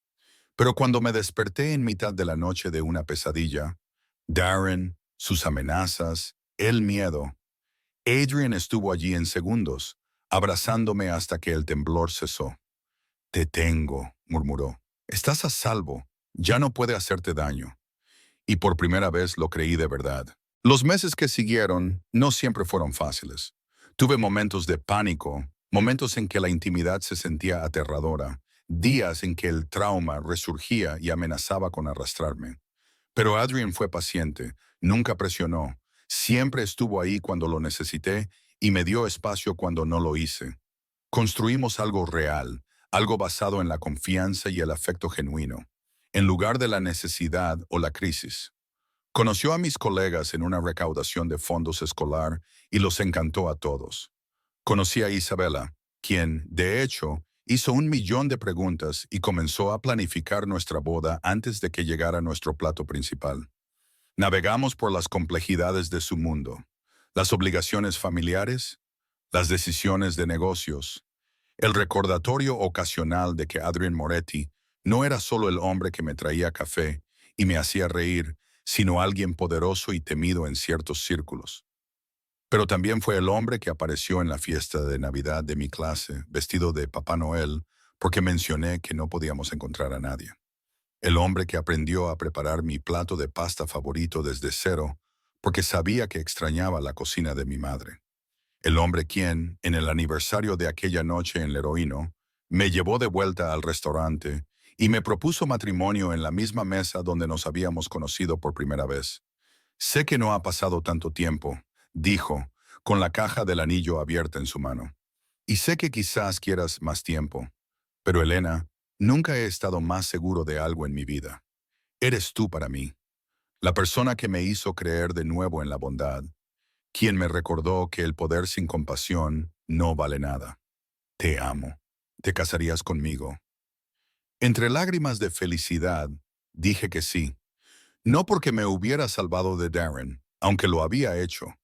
Pero cuando me desperté en mitad de la noche de una pesadilla, Darren, sus amenazas, el miedo, Adrian estuvo allí en segundos, abrazándome hasta que el temblor cesó. Te tengo, murmuró. Estás a salvo. Ya no puede hacerte daño. Y por primera vez lo creí de verdad. Los meses que siguieron no siempre fueron fáciles. Tuve momentos de pánico, momentos en que la intimidad se sentía aterradora, días en que el trauma resurgía y amenazaba con arrastrarme. Pero Adrian fue paciente, nunca presionó, siempre estuvo ahí cuando lo necesité y me dio espacio cuando no lo hice. Construimos algo real, algo basado en la confianza y el afecto genuino, en lugar de la necesidad o la crisis. Conoció a mis colegas en una recaudación de fondos escolar y los encantó a todos. Conocí a Isabela, quien, de hecho, hizo 1 millón de preguntas y comenzó a planificar nuestra boda antes de que llegara nuestro plato principal. Navegamos por las complejidades de su mundo, las obligaciones familiares, las decisiones de negocios, el recordatorio ocasional de que Adrian Moretti no era solo el hombre que me traía café y me hacía reír, sino alguien poderoso y temido en ciertos círculos. Pero también fue el hombre que apareció en la fiesta de Navidad de mi clase, vestido de Papá Noel, porque mencioné que no podíamos encontrar a nadie. El hombre que aprendió a preparar mi plato de pasta favorito desde cero, porque sabía que extrañaba la cocina de mi madre. El hombre quien, en el aniversario de aquella noche en Leroino, me llevó de vuelta al restaurante y me propuso matrimonio en la misma mesa donde nos habíamos conocido por primera vez. Sé que no ha pasado tanto tiempo, dijo, con la caja del anillo abierta en su mano. Y sé que quizás quieras más tiempo. Pero Elena, nunca he estado más seguro de algo en mi vida. Eres tú para mí, la persona que me hizo creer de nuevo en la bondad, quien me recordó que el poder sin compasión no vale nada. Te amo. ¿Te casarías conmigo? Entre lágrimas de felicidad, dije que sí. No porque me hubiera salvado de Darren, aunque lo había hecho.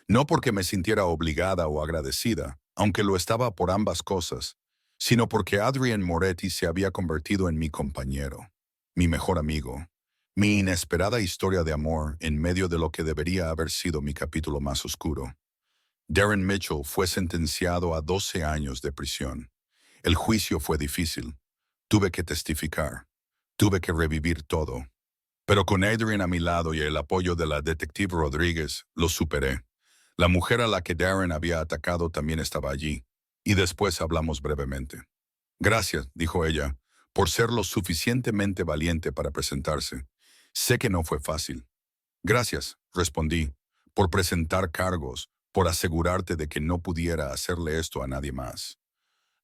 No porque me sintiera obligada o agradecida, aunque lo estaba por ambas cosas, sino porque Adrian Moretti se había convertido en mi compañero, mi mejor amigo, mi inesperada historia de amor en medio de lo que debería haber sido mi capítulo más oscuro. Darren Mitchell fue sentenciado a 12 años de prisión. El juicio fue difícil. Tuve que testificar. Tuve que revivir todo. Pero con Adrian a mi lado y el apoyo de la detective Rodríguez, lo superé. La mujer a la que Darren había atacado también estaba allí, y después hablamos brevemente. Gracias, dijo ella, por ser lo suficientemente valiente para presentarse. Sé que no fue fácil. Gracias, respondí, por presentar cargos, por asegurarte de que no pudiera hacerle esto a nadie más.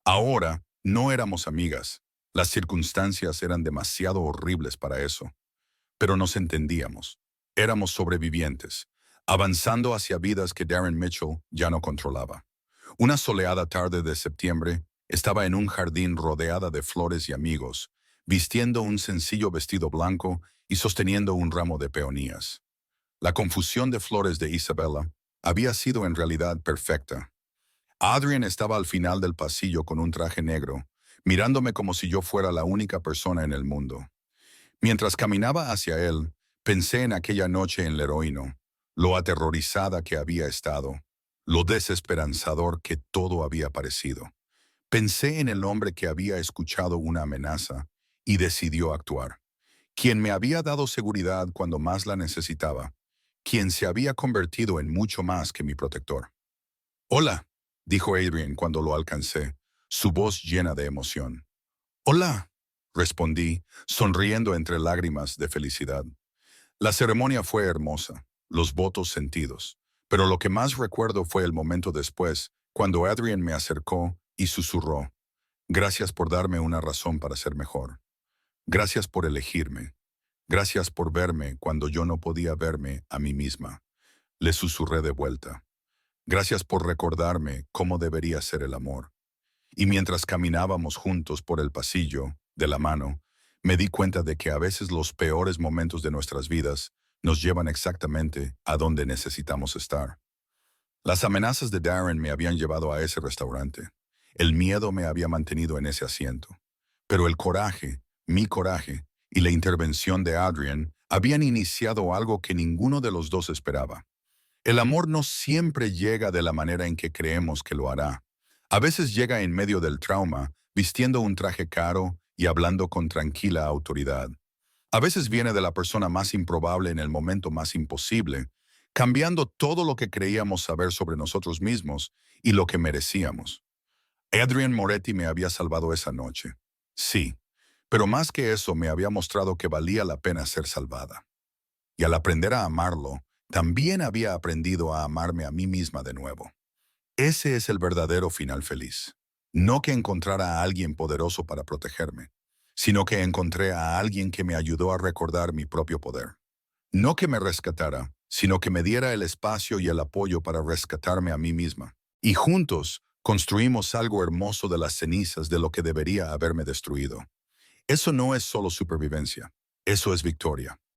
Ahora, no éramos amigas. Las circunstancias eran demasiado horribles para eso. Pero nos entendíamos. Éramos sobrevivientes, avanzando hacia vidas que Darren Mitchell ya no controlaba. Una soleada tarde de septiembre, estaba en un jardín rodeada de flores y amigos, vistiendo un sencillo vestido blanco y sosteniendo un ramo de peonías. La confusión de flores de Isabella había sido en realidad perfecta. Adrian estaba al final del pasillo con un traje negro, mirándome como si yo fuera la única persona en el mundo. Mientras caminaba hacia él, pensé en aquella noche en Leroino, lo aterrorizada que había estado, lo desesperanzador que todo había parecido. Pensé en el hombre que había escuchado una amenaza y decidió actuar, quien me había dado seguridad cuando más la necesitaba, quien se había convertido en mucho más que mi protector. Hola, dijo Adrian cuando lo alcancé, su voz llena de emoción. Hola, respondí, sonriendo entre lágrimas de felicidad. La ceremonia fue hermosa, los votos sentidos, pero lo que más recuerdo fue el momento después, cuando Adrian me acercó y susurró, Gracias por darme una razón para ser mejor. Gracias por elegirme. Gracias por verme cuando yo no podía verme a mí misma. Le susurré de vuelta. Gracias por recordarme cómo debería ser el amor. Y mientras caminábamos juntos por el pasillo, de la mano, me di cuenta de que a veces los peores momentos de nuestras vidas nos llevan exactamente a donde necesitamos estar. Las amenazas de Darren me habían llevado a ese restaurante. El miedo me había mantenido en ese asiento. Pero el coraje, mi coraje, y la intervención de Adrian habían iniciado algo que ninguno de los dos esperaba. El amor no siempre llega de la manera en que creemos que lo hará. A veces llega en medio del trauma, vistiendo un traje caro y hablando con tranquila autoridad. A veces viene de la persona más improbable en el momento más imposible, cambiando todo lo que creíamos saber sobre nosotros mismos y lo que merecíamos. Adrian Moretti me había salvado esa noche. Sí, pero más que eso me había mostrado que valía la pena ser salvada. Y al aprender a amarlo, también había aprendido a amarme a mí misma de nuevo. Ese es el verdadero final feliz. No que encontrara a alguien poderoso para protegerme, sino que encontré a alguien que me ayudó a recordar mi propio poder. No que me rescatara, sino que me diera el espacio y el apoyo para rescatarme a mí misma. Y juntos construimos algo hermoso de las cenizas de lo que debería haberme destruido. Eso no es solo supervivencia, eso es victoria.